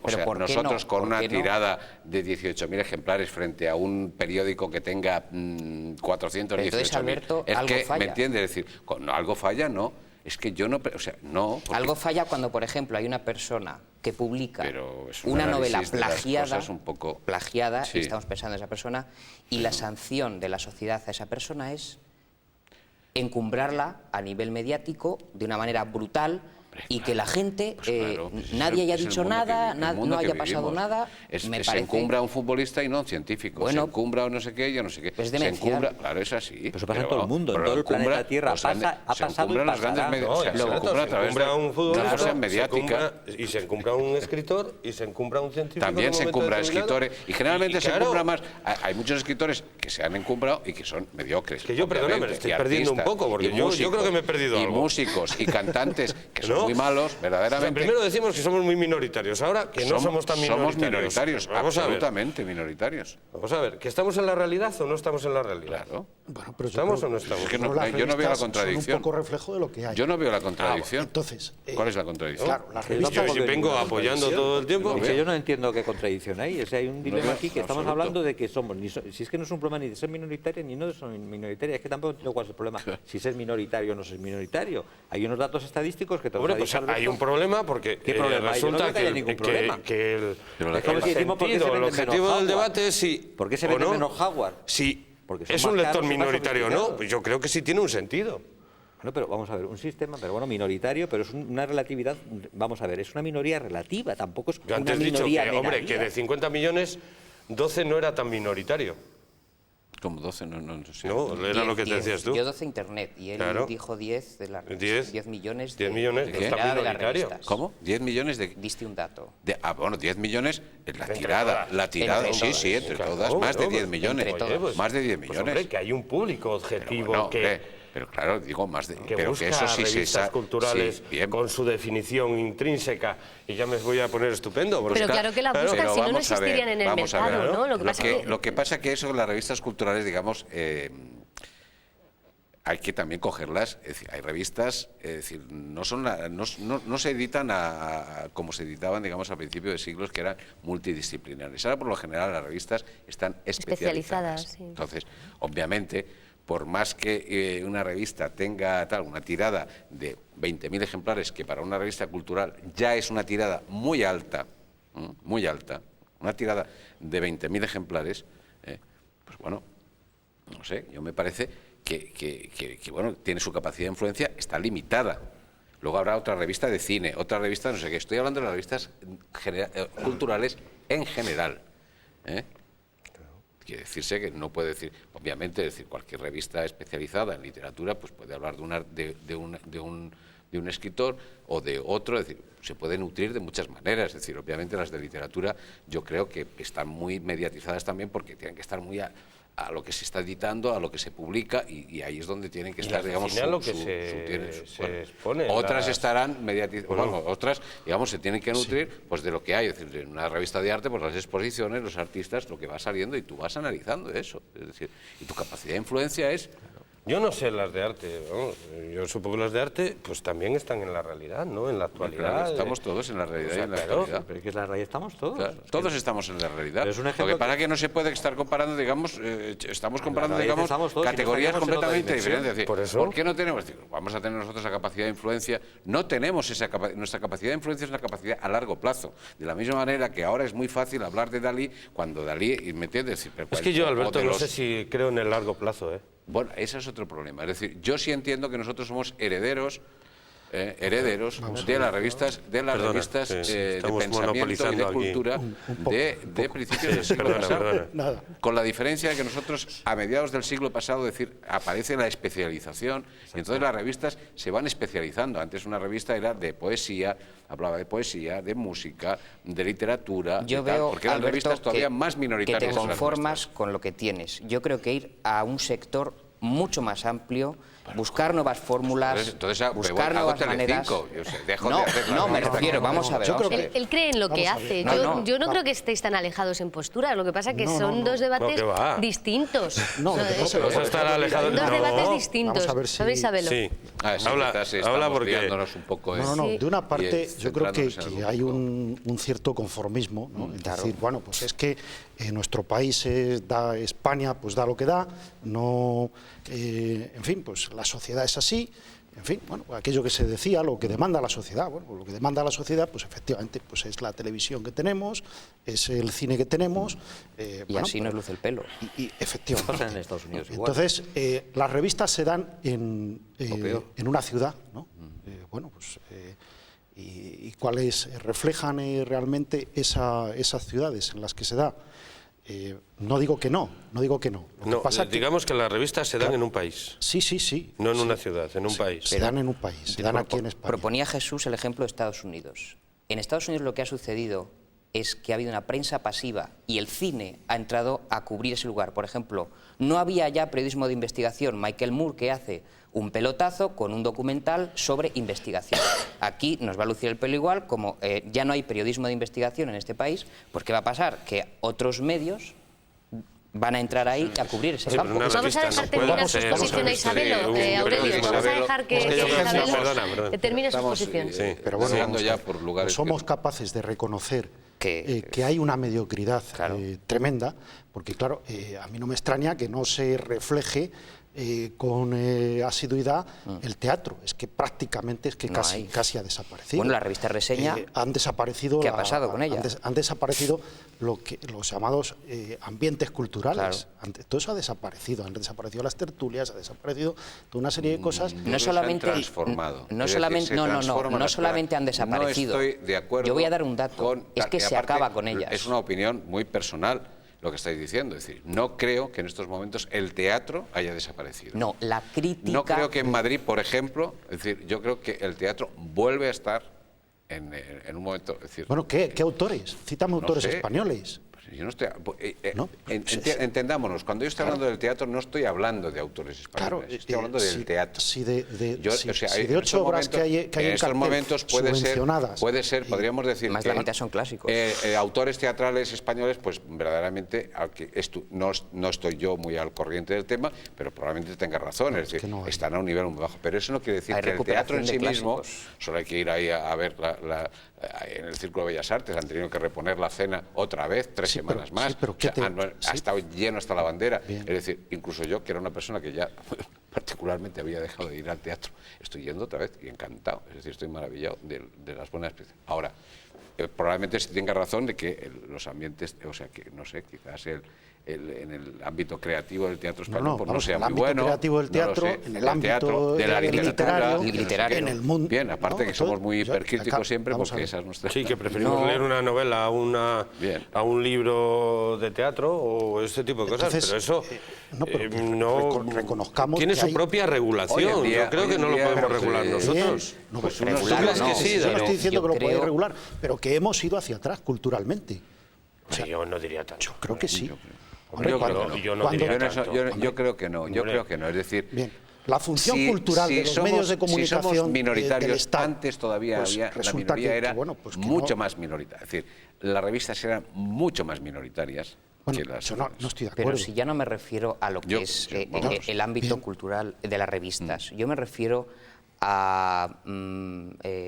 Speaker 2: O sea, nosotros con una tirada de 18.000 ejemplares frente a un periódico que tenga 418.000.
Speaker 5: Entonces, Alberto,
Speaker 2: es
Speaker 5: algo
Speaker 2: que,
Speaker 5: falla.
Speaker 2: ¿me entiendes? Es decir, algo falla, no. Es que yo no... O sea, no... Porque...
Speaker 5: Algo falla cuando, por ejemplo, hay una persona que publica una novela plagiada, y estamos pensando en esa persona, y la sanción de la sociedad a esa persona es encumbrarla a nivel mediático de una manera brutal y que la gente, nadie haya dicho nada, no haya pasado nada.
Speaker 2: Se encumbra a un futbolista y no a un científico. Se encumbra a no sé qué y a no sé qué.
Speaker 5: Es demencial.
Speaker 2: Claro, es así.
Speaker 3: Pero eso pasa en todo el mundo, en todo el planeta Tierra. Ha pasado y pasará.
Speaker 4: Se encumbra a un futbolista y se encumbra a un escritor y se encumbra a un científico.
Speaker 2: También se encumbra a escritores y generalmente se encumbra más. Hay muchos escritores que se han encumbrado y que son mediocres.
Speaker 4: Que yo, perdóname, me estoy perdiendo un poco porque yo creo que me he perdido algo.
Speaker 2: Y músicos y cantantes que son muy malos, verdaderamente.
Speaker 4: Primero decimos que somos muy minoritarios, ahora que no somos tan minoritarios.
Speaker 2: Somos minoritarios, absolutamente minoritarios.
Speaker 4: Vamos a ver, ¿que estamos en la realidad o no estamos en la realidad?
Speaker 2: Claro.
Speaker 6: Bueno, pero
Speaker 4: ¿estamos o no estamos?
Speaker 2: Es que yo no veo la contradicción.
Speaker 6: Son un poco reflejo de lo que hay.
Speaker 2: Yo no veo la contradicción.
Speaker 6: Entonces,
Speaker 2: ¿cuál es la contradicción?
Speaker 6: Claro, la revista...
Speaker 4: Yo vengo apoyando todo el tiempo.
Speaker 3: Es que yo no entiendo qué contradicción hay. O sea, hay un dilema aquí que estamos hablando de que somos... Si es que no es un problema ni de ser minoritaria ni no de ser minoritaria. Es que tampoco entiendo cuál es el problema. Si ser minoritario o no ser minoritario. Hay unos datos estadísticos que...
Speaker 4: Hombre, pues hay un problema porque resulta que el objetivo del debate es si...
Speaker 3: ¿Por qué se vende menos Howard?
Speaker 4: Si es un lector minoritario o no, pues yo creo que sí tiene un sentido.
Speaker 3: Bueno, pero vamos a ver, un sistema, pero bueno, minoritario, pero es una relatividad, vamos a ver, es una minoría relativa, tampoco es
Speaker 4: Yo
Speaker 3: una
Speaker 4: antes he dicho
Speaker 3: minoría
Speaker 4: que, hombre,
Speaker 3: negativa.
Speaker 4: que de 50 millones, 12 no era tan minoritario.
Speaker 2: Como 12, no sé.
Speaker 4: No, era lo que te decías tú.
Speaker 5: Yo 12 Internet y él
Speaker 4: Claro.
Speaker 5: dijo 10 de las
Speaker 4: 10
Speaker 5: millones
Speaker 4: 10 millones,
Speaker 5: de
Speaker 4: no está
Speaker 5: tirada de las
Speaker 4: minoritario.
Speaker 5: revistas.
Speaker 2: ¿Cómo? 10 millones de...
Speaker 5: Diste un dato.
Speaker 2: bueno, 10 millones es la
Speaker 4: Entre
Speaker 2: tirada.
Speaker 4: todas.
Speaker 2: La tirada,
Speaker 5: Entre
Speaker 2: sí,
Speaker 5: todas.
Speaker 2: sí, entre
Speaker 4: Claro,
Speaker 2: todas. Más de
Speaker 4: bueno,
Speaker 2: 10 millones.
Speaker 5: entre todas.
Speaker 4: pues,
Speaker 2: Más de 10
Speaker 4: pues,
Speaker 2: millones.
Speaker 4: hombre, que hay un público objetivo
Speaker 2: No,
Speaker 4: que
Speaker 2: pero claro, digo más de...
Speaker 4: que
Speaker 2: pero
Speaker 4: busca
Speaker 2: que eso sí se
Speaker 4: revistas
Speaker 2: sabe.
Speaker 4: culturales
Speaker 2: Sí, bien.
Speaker 4: con su definición intrínseca, y ya me voy a poner estupendo. porque
Speaker 1: Pero
Speaker 4: está-
Speaker 1: claro que la
Speaker 2: Pero
Speaker 1: buscan, si no, no
Speaker 2: vamos a ver,
Speaker 1: existirían en el
Speaker 2: vamos a ver,
Speaker 1: mercado, ¿no?
Speaker 2: Lo que pasa que eso, las revistas culturales, digamos, hay que también cogerlas. Es decir, hay revistas, es decir, no se editan como se editaban, digamos, al principio de siglos, que eran multidisciplinares. Ahora, por lo general, las revistas están especializadas.
Speaker 1: Sí.
Speaker 2: Entonces, obviamente, por más que una revista tenga una tirada de 20.000 ejemplares, que para una revista cultural ya es una tirada muy alta, una tirada de 20.000 ejemplares, pues bueno, no sé, yo me parece que bueno, tiene su capacidad de influencia, está limitada. Luego habrá otra revista de cine, otra revista no sé qué. Estoy hablando de las revistas culturales en general. Quiere decirse que no puede decir, obviamente, decir cualquier revista especializada en literatura, pues puede hablar de un escritor o de otro, es decir, se puede nutrir de muchas maneras. Es decir, obviamente las de literatura yo creo que están muy mediatizadas también porque tienen que estar muy a lo que se está editando, a lo que se publica, y ahí es donde tienen que estar, digamos,
Speaker 4: al final se expone
Speaker 2: otras
Speaker 4: las...
Speaker 2: estarán mediatizadas, otras, digamos, se tienen que nutrir pues de lo que hay. Es decir, en una revista de arte, pues las exposiciones, los artistas, lo que va saliendo, y tú vas analizando eso. Es decir, y tu capacidad de influencia es...
Speaker 4: Yo no sé las de arte, vamos, yo supongo que las de arte pues también están en la realidad, ¿no? En la actualidad.
Speaker 2: Claro, estamos todos en la realidad,
Speaker 4: O sea,
Speaker 2: y en la
Speaker 4: claro,
Speaker 2: actualidad.
Speaker 3: Pero es que es la realidad, estamos todos.
Speaker 2: Claro, todos estamos en la realidad.
Speaker 3: Pero es un
Speaker 2: Lo
Speaker 3: ejemplo
Speaker 2: que pasa es que no se puede estar comparando, digamos, estamos comparando,
Speaker 3: realidad
Speaker 2: digamos,
Speaker 3: estamos todos, si no
Speaker 2: categorías
Speaker 3: estaríamos en otra
Speaker 2: completamente
Speaker 3: dimensión.
Speaker 2: diferentes. Es decir,
Speaker 4: Por eso.
Speaker 2: ¿por qué no tenemos? Es decir, vamos a tener nosotros esa capacidad de influencia. No tenemos esa nuestra capacidad de influencia es una capacidad a largo plazo. De la misma manera que ahora es muy fácil hablar de Dalí, cuando Dalí, ¿me entiendes?
Speaker 4: Es que yo, Alberto, no sé si creo en el largo plazo, ¿eh?
Speaker 2: Bueno, ese es otro problema. Es decir, yo sí entiendo que nosotros somos herederos de las revistas, de
Speaker 4: estamos
Speaker 2: pensamiento y de
Speaker 4: monopolizando aquí.
Speaker 2: cultura de principios del siglo pasado.
Speaker 6: Nada.
Speaker 2: Con la diferencia de que nosotros, a mediados del siglo pasado, aparece la especialización, y entonces las revistas se van especializando. Antes una revista era de poesía, hablaba de poesía, de música, de literatura,
Speaker 5: Yo
Speaker 2: de tal,
Speaker 5: veo,
Speaker 2: porque eran
Speaker 5: Alberto,
Speaker 2: revistas todavía
Speaker 5: que,
Speaker 2: más minoritarias.
Speaker 5: que te
Speaker 2: que las
Speaker 5: conformas
Speaker 2: nuestras.
Speaker 5: con lo que tienes. Yo creo que ir a un sector mucho más amplio, buscar nuevas fórmulas,
Speaker 2: Entonces
Speaker 5: buscar
Speaker 2: hago
Speaker 5: nuevas maneras.
Speaker 2: Telecinco, yo sé, dejo
Speaker 5: No,
Speaker 2: de hacer
Speaker 5: no, me
Speaker 2: las-
Speaker 5: refiero, vamos a ver.
Speaker 6: Yo
Speaker 5: vamos
Speaker 6: creo
Speaker 5: a
Speaker 6: que-
Speaker 5: ver.
Speaker 1: Él cree en lo que
Speaker 6: Vamos a ver.
Speaker 1: hace.
Speaker 5: No,
Speaker 1: Yo no
Speaker 5: no.
Speaker 1: creo que estéis tan alejados en posturas. Lo que pasa es que
Speaker 6: No,
Speaker 1: son
Speaker 6: no.
Speaker 1: dos debates
Speaker 4: No, que va.
Speaker 1: distintos.
Speaker 6: No,
Speaker 1: Son-
Speaker 6: lo que pasa
Speaker 1: son
Speaker 6: es que-
Speaker 4: Vas a estar alejado.
Speaker 1: dos
Speaker 4: No.
Speaker 1: debates distintos.
Speaker 6: Vamos a ver si-
Speaker 1: ¿Sabéis, Isabelo?
Speaker 4: Sí.
Speaker 2: Sí,
Speaker 4: habla,
Speaker 2: quizás estamos
Speaker 4: porque...
Speaker 2: liándonos un poco.
Speaker 6: No,
Speaker 1: Sí.
Speaker 6: de una parte
Speaker 2: y
Speaker 6: yo creo que
Speaker 2: centrándonos en algo
Speaker 6: hay
Speaker 2: un poco.
Speaker 6: un cierto conformismo, ¿no? Es
Speaker 5: Claro.
Speaker 6: decir, bueno, pues es que nuestro país da España, pues da lo que da, no, en fin, pues la sociedad es así, en fin, bueno, aquello que se decía, lo que demanda la sociedad, bueno, lo que demanda la sociedad, pues efectivamente, pues es la televisión que tenemos, es el cine que tenemos,
Speaker 5: Y
Speaker 6: bueno,
Speaker 5: así nos luce el pelo.
Speaker 6: y efectivamente.
Speaker 3: Pasa en Estados Unidos igual.
Speaker 6: Entonces, las revistas se dan en una ciudad, ¿no? Bueno, pues, y cuáles reflejan realmente esas ciudades en las que se da. No digo que no, no digo que no. Lo que
Speaker 4: No,
Speaker 6: pasa que-
Speaker 4: digamos que las revistas se dan en un país,
Speaker 6: sí, sí, sí.
Speaker 4: no en
Speaker 6: sí.
Speaker 4: una ciudad, en un país.
Speaker 6: Se dan en un país, se dan aquí en España.
Speaker 5: Proponía Jesús el ejemplo de Estados Unidos. En Estados Unidos lo que ha sucedido es que ha habido una prensa pasiva y el cine ha entrado a cubrir ese lugar. Por ejemplo, no había ya periodismo de investigación. Michael Moore, que hace un pelotazo con un documental sobre investigación. Aquí nos va a lucir el pelo igual, como ya no hay periodismo de investigación en este país, pues ¿qué va a pasar? Que otros medios van a entrar ahí a cubrir ese
Speaker 4: Sí, pero
Speaker 5: campo.
Speaker 4: una
Speaker 1: Vamos a
Speaker 4: revista
Speaker 1: dejar
Speaker 4: no
Speaker 1: terminar
Speaker 4: puede
Speaker 1: su
Speaker 4: ser
Speaker 1: exposición a
Speaker 4: una
Speaker 1: Isabelo,
Speaker 4: revista de un
Speaker 1: Aurelio.
Speaker 4: periodismo.
Speaker 1: Vamos a dejar que
Speaker 4: Es que yo
Speaker 1: Isabelo
Speaker 4: perdona.
Speaker 1: termine su
Speaker 2: Estamos,
Speaker 1: exposición.
Speaker 4: Sí.
Speaker 6: Pero bueno,
Speaker 2: deseando
Speaker 6: vamos a
Speaker 2: ya
Speaker 6: ver,
Speaker 2: por lugares
Speaker 6: somos
Speaker 2: que-
Speaker 6: capaces de reconocer
Speaker 5: Que-
Speaker 6: que hay una mediocridad
Speaker 5: Claro.
Speaker 6: tremenda, porque claro, a mí no me extraña que no se refleje con asiduidad el teatro. Es que prácticamente casi ha desaparecido.
Speaker 5: Bueno, la revista Reseña,
Speaker 6: han desaparecido.
Speaker 5: ¿qué ha pasado con ella?
Speaker 6: Han desaparecido los llamados ambientes culturales.
Speaker 5: Claro.
Speaker 6: Todo eso ha desaparecido. Han desaparecido las tertulias, ha desaparecido toda una serie de cosas.
Speaker 5: No solamente
Speaker 2: se han transformado.
Speaker 5: No solamente han desaparecido.
Speaker 2: No estoy de acuerdo.
Speaker 5: Yo voy a dar un dato. Es que se acaba con ellas.
Speaker 2: Es una opinión muy personal lo que estáis diciendo. Es decir, no creo que en estos momentos el teatro haya desaparecido.
Speaker 5: No, la crítica...
Speaker 2: No creo que en Madrid, por ejemplo, es decir, yo creo que el teatro vuelve a estar en un momento... Es decir,
Speaker 6: bueno, ¿qué autores? Cítame autores
Speaker 2: sé.
Speaker 6: españoles.
Speaker 2: Yo no estoy,
Speaker 6: No,
Speaker 2: entendámonos, cuando yo estoy hablando del teatro no estoy hablando de autores españoles,
Speaker 6: Claro,
Speaker 2: estoy hablando del teatro.
Speaker 6: Si de 8 obras que hay en
Speaker 2: estos momentos puede ser, podríamos decir
Speaker 5: más
Speaker 2: que
Speaker 5: la mitad son clásicos.
Speaker 2: Autores teatrales españoles, pues verdaderamente, no estoy yo muy al corriente del tema, pero probablemente tenga razón, es decir, están a un nivel muy bajo. Pero eso no quiere decir que el teatro en sí mismo, solo hay que ir ahí a ver en el Círculo de Bellas Artes, han tenido que reponer la cena otra vez, 3 semanas más, ha estado lleno hasta la bandera. Bien. Es decir, incluso yo, que era una persona que ya particularmente había dejado de ir al teatro, estoy yendo otra vez y encantado, es decir, estoy maravillado de las buenas experiencias. Ahora, probablemente se tenga razón de que los ambientes, o sea, que no sé, quizás en el ámbito creativo del teatro español pues no sea muy bueno.
Speaker 6: En el ámbito creativo del teatro, en el ámbito
Speaker 2: de la literatura,
Speaker 5: en
Speaker 6: el mundo.
Speaker 2: Bien, aparte que somos muy hipercríticos siempre, porque esa es nuestra...
Speaker 4: Sí, que preferimos leer una novela a un libro de teatro o este tipo de cosas, pero eso
Speaker 6: reconozcamos
Speaker 4: tiene
Speaker 6: que
Speaker 4: su propia regulación. Yo creo que no lo podemos regular nosotros.
Speaker 6: No,
Speaker 4: pues
Speaker 6: yo no estoy diciendo que lo podéis regular, pero que hemos ido hacia atrás culturalmente.
Speaker 4: O sea, yo no diría tanto.
Speaker 6: Yo creo que sí.
Speaker 2: Yo creo que no, es decir...
Speaker 6: Bien. La función cultural de los medios de comunicación
Speaker 2: si somos minoritarios,
Speaker 6: del Estado,
Speaker 2: antes todavía
Speaker 6: pues
Speaker 2: había, la minoría era mucho más minoritaria. Es decir, las revistas eran mucho más minoritarias que las...
Speaker 6: Yo no estoy de acuerdo.
Speaker 5: Pero si ya no me refiero a lo que es el ámbito cultural de las revistas, yo me refiero a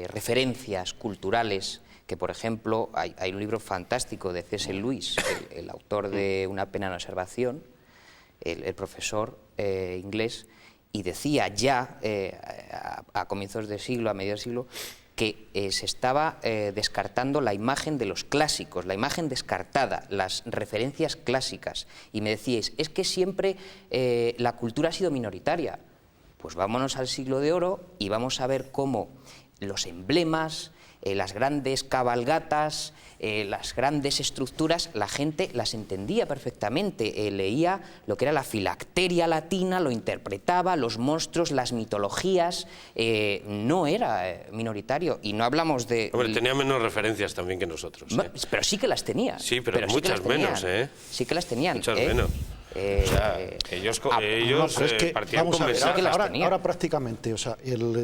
Speaker 5: referencias culturales que, por ejemplo, hay un libro fantástico de C.S. Lewis, el autor de Una pena en observación, el profesor inglés, y decía ya a comienzos del siglo, a mediados del siglo, que se estaba descartando la imagen de los clásicos, la imagen descartada, las referencias clásicas. Y me decíais, es que siempre la cultura ha sido minoritaria. Pues vámonos al siglo de oro y vamos a ver cómo los emblemas, las grandes cabalgatas, las grandes estructuras, la gente las entendía perfectamente, leía lo que era la filacteria latina, lo interpretaba, los monstruos, las mitologías, no era minoritario. Y no hablamos de...
Speaker 4: Hombre, tenía menos referencias también que nosotros.
Speaker 5: Pero sí que las tenía.
Speaker 4: Sí, pero muchas menos, ¿eh?
Speaker 5: Sí que las tenían.
Speaker 4: Muchas menos. O sea, ellos partían con mensajes.
Speaker 6: Ahora prácticamente, o sea,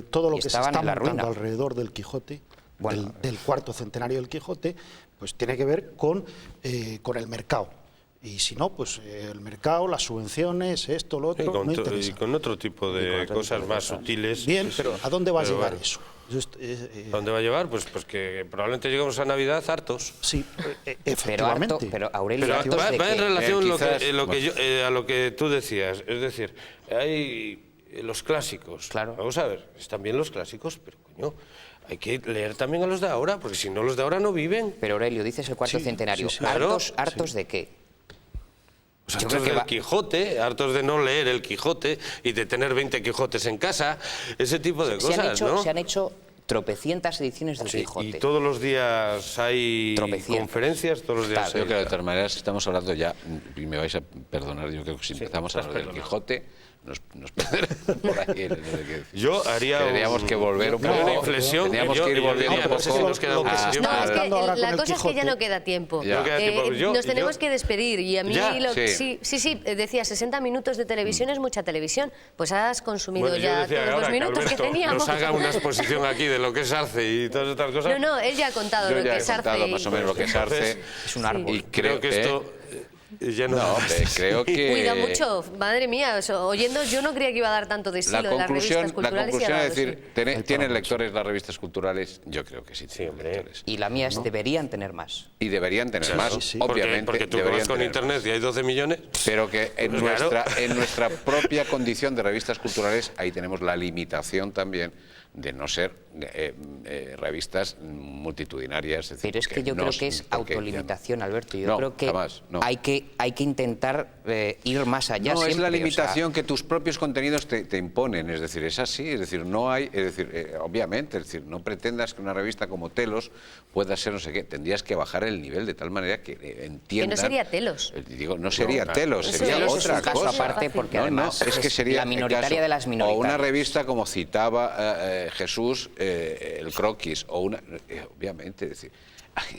Speaker 6: todo lo que se está montando alrededor del Quijote, del cuarto centenario del Quijote, pues tiene que ver con el mercado. Y si no, pues el mercado, las subvenciones, esto, lo otro,
Speaker 4: y con otro tipo de cosas más sutiles.
Speaker 6: Bien, pero ¿a dónde va a llegar eso?
Speaker 4: ¿A dónde va a llevar? Pues que probablemente lleguemos a Navidad hartos.
Speaker 6: Sí, efectivamente.
Speaker 5: Pero Aurelio,
Speaker 4: va en relación a lo que tú decías. Es decir, hay los clásicos.
Speaker 5: Claro.
Speaker 4: Vamos a ver, están bien los clásicos, pero coño, hay que leer también a los de ahora, porque si no los de ahora no viven.
Speaker 5: Pero Aurelio, dices el cuarto centenario.
Speaker 4: Claro,
Speaker 5: ¿Hartos de qué?
Speaker 4: Pues hartos del Quijote, hartos de no leer el Quijote y de tener 20 Quijotes en casa, ese tipo de cosas, ¿no?
Speaker 5: Se han hecho tropecientas ediciones del Quijote.
Speaker 4: Y todos los días hay conferencias, todos los días.
Speaker 2: Yo creo que de todas maneras estamos hablando ya, y me vais a perdonar, yo creo que si empezamos a hablar del Quijote, nos perderemos por ahí.
Speaker 4: Yo haría...
Speaker 2: Tendríamos que volver un poco... Tendríamos que ir volviendo un poco...
Speaker 1: La cosa es que ya no queda tiempo. Nos tenemos que despedir y a mí... Sí, decía, 60 minutos de televisión es mucha televisión. Pues has consumido ya todos los minutos que teníamos.
Speaker 4: Nos haga una exposición aquí de lo que es Arce y todas estas cosas.
Speaker 1: No, él ya ha contado lo que es Arce.
Speaker 2: Más o menos lo que es Arce.
Speaker 5: Es un árbol.
Speaker 2: Y creo que esto... No, creo que...
Speaker 1: Cuida mucho, madre mía, oyendo yo no creía que iba a dar tanto de sí lo de las revistas culturales.
Speaker 2: La conclusión
Speaker 1: y
Speaker 2: es decir, ¿tienen lectores las revistas culturales? Yo creo que sí,
Speaker 4: hombre.
Speaker 2: lectores.
Speaker 5: Y la mía es deberían tener más.
Speaker 2: Y deberían tener más, obviamente.
Speaker 4: Porque tú vas con internet y hay 12 millones.
Speaker 2: Pero que en,
Speaker 4: Pues
Speaker 2: en nuestra propia condición de revistas culturales, ahí tenemos la limitación también de no ser revistas multitudinarias. Es decir,
Speaker 5: Pero es que yo creo que es autolimitación, Alberto. Yo creo que
Speaker 2: jamás, no.
Speaker 5: hay que intentar ir más allá.
Speaker 2: No,
Speaker 5: siempre,
Speaker 2: es la
Speaker 5: o sea,
Speaker 2: limitación que tus propios contenidos te imponen, es decir, es así, es decir, no hay, es decir, obviamente, es decir, no pretendas que una revista como Telos pueda ser no sé qué, tendrías que bajar el nivel de tal manera que entiendan...
Speaker 1: Que no sería Telos.
Speaker 2: Digo, no sería Telos, sería
Speaker 5: Telos
Speaker 2: otra
Speaker 5: es un caso
Speaker 2: cosa.
Speaker 5: aparte porque además
Speaker 2: es que sería
Speaker 5: la minoritaria de las minoritarias.
Speaker 2: O una revista como citaba Jesús, el Croquis, o una... obviamente, es decir...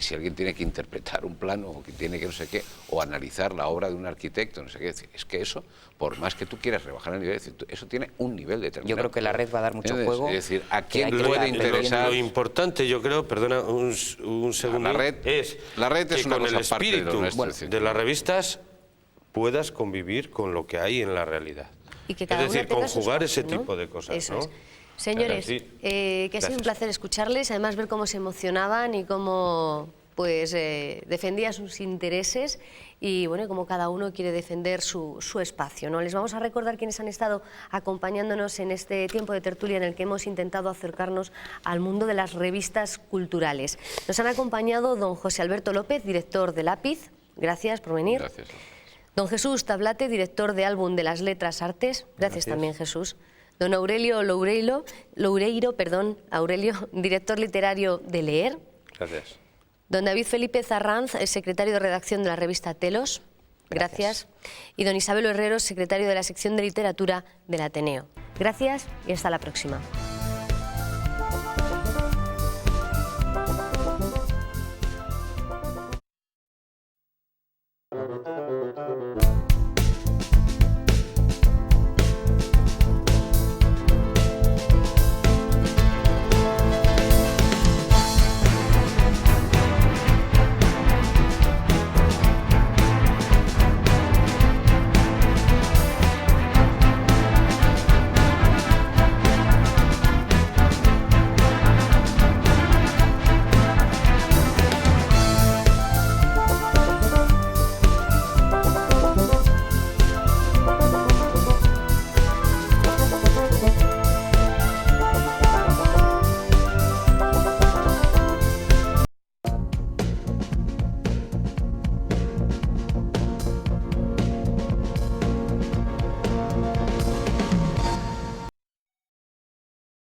Speaker 2: Si alguien tiene que interpretar un plano o que tiene que no sé qué, o analizar la obra de un arquitecto, no sé qué, es que eso, por más que tú quieras rebajar el nivel, eso tiene un nivel determinado.
Speaker 5: Yo creo que la red va a dar mucho juego.
Speaker 2: Es decir, ¿a quién
Speaker 5: que
Speaker 2: puede
Speaker 5: hay que
Speaker 2: interesar?
Speaker 4: Lo importante, yo creo, perdona un segundo,
Speaker 2: La red es
Speaker 4: que
Speaker 2: una
Speaker 4: con
Speaker 2: cosa
Speaker 4: el
Speaker 2: aparte de lo
Speaker 4: espíritu
Speaker 2: nuestro,
Speaker 4: de las revistas puedas convivir con lo que hay en la realidad.
Speaker 1: Y que
Speaker 4: Es
Speaker 1: cada
Speaker 4: decir,
Speaker 1: una tenga su
Speaker 4: conjugar
Speaker 1: espacio,
Speaker 4: ese
Speaker 1: ¿no?
Speaker 4: tipo de cosas,
Speaker 1: Eso
Speaker 4: ¿no?
Speaker 1: es. Señores,
Speaker 4: Sí.
Speaker 1: que ha sido un placer escucharles, además ver cómo se emocionaban y cómo pues defendía sus intereses y bueno, como cada uno quiere defender su espacio, ¿no? Les vamos a recordar quienes han estado acompañándonos en este tiempo de tertulia en el que hemos intentado acercarnos al mundo de las revistas culturales. Nos han acompañado don José Alberto López, director de Lápiz, gracias por venir.
Speaker 2: Gracias.
Speaker 1: Don Jesús Tablate, director de Álbum de las Letras Artes, gracias también Jesús. Don Aurelio Loureiro, director literario de Leer.
Speaker 2: Gracias.
Speaker 1: Don David Felipe Zarranz, secretario de redacción de la revista Telos. Gracias. Y don Isabel Herrero, secretario de la sección de literatura del Ateneo. Gracias y hasta la próxima.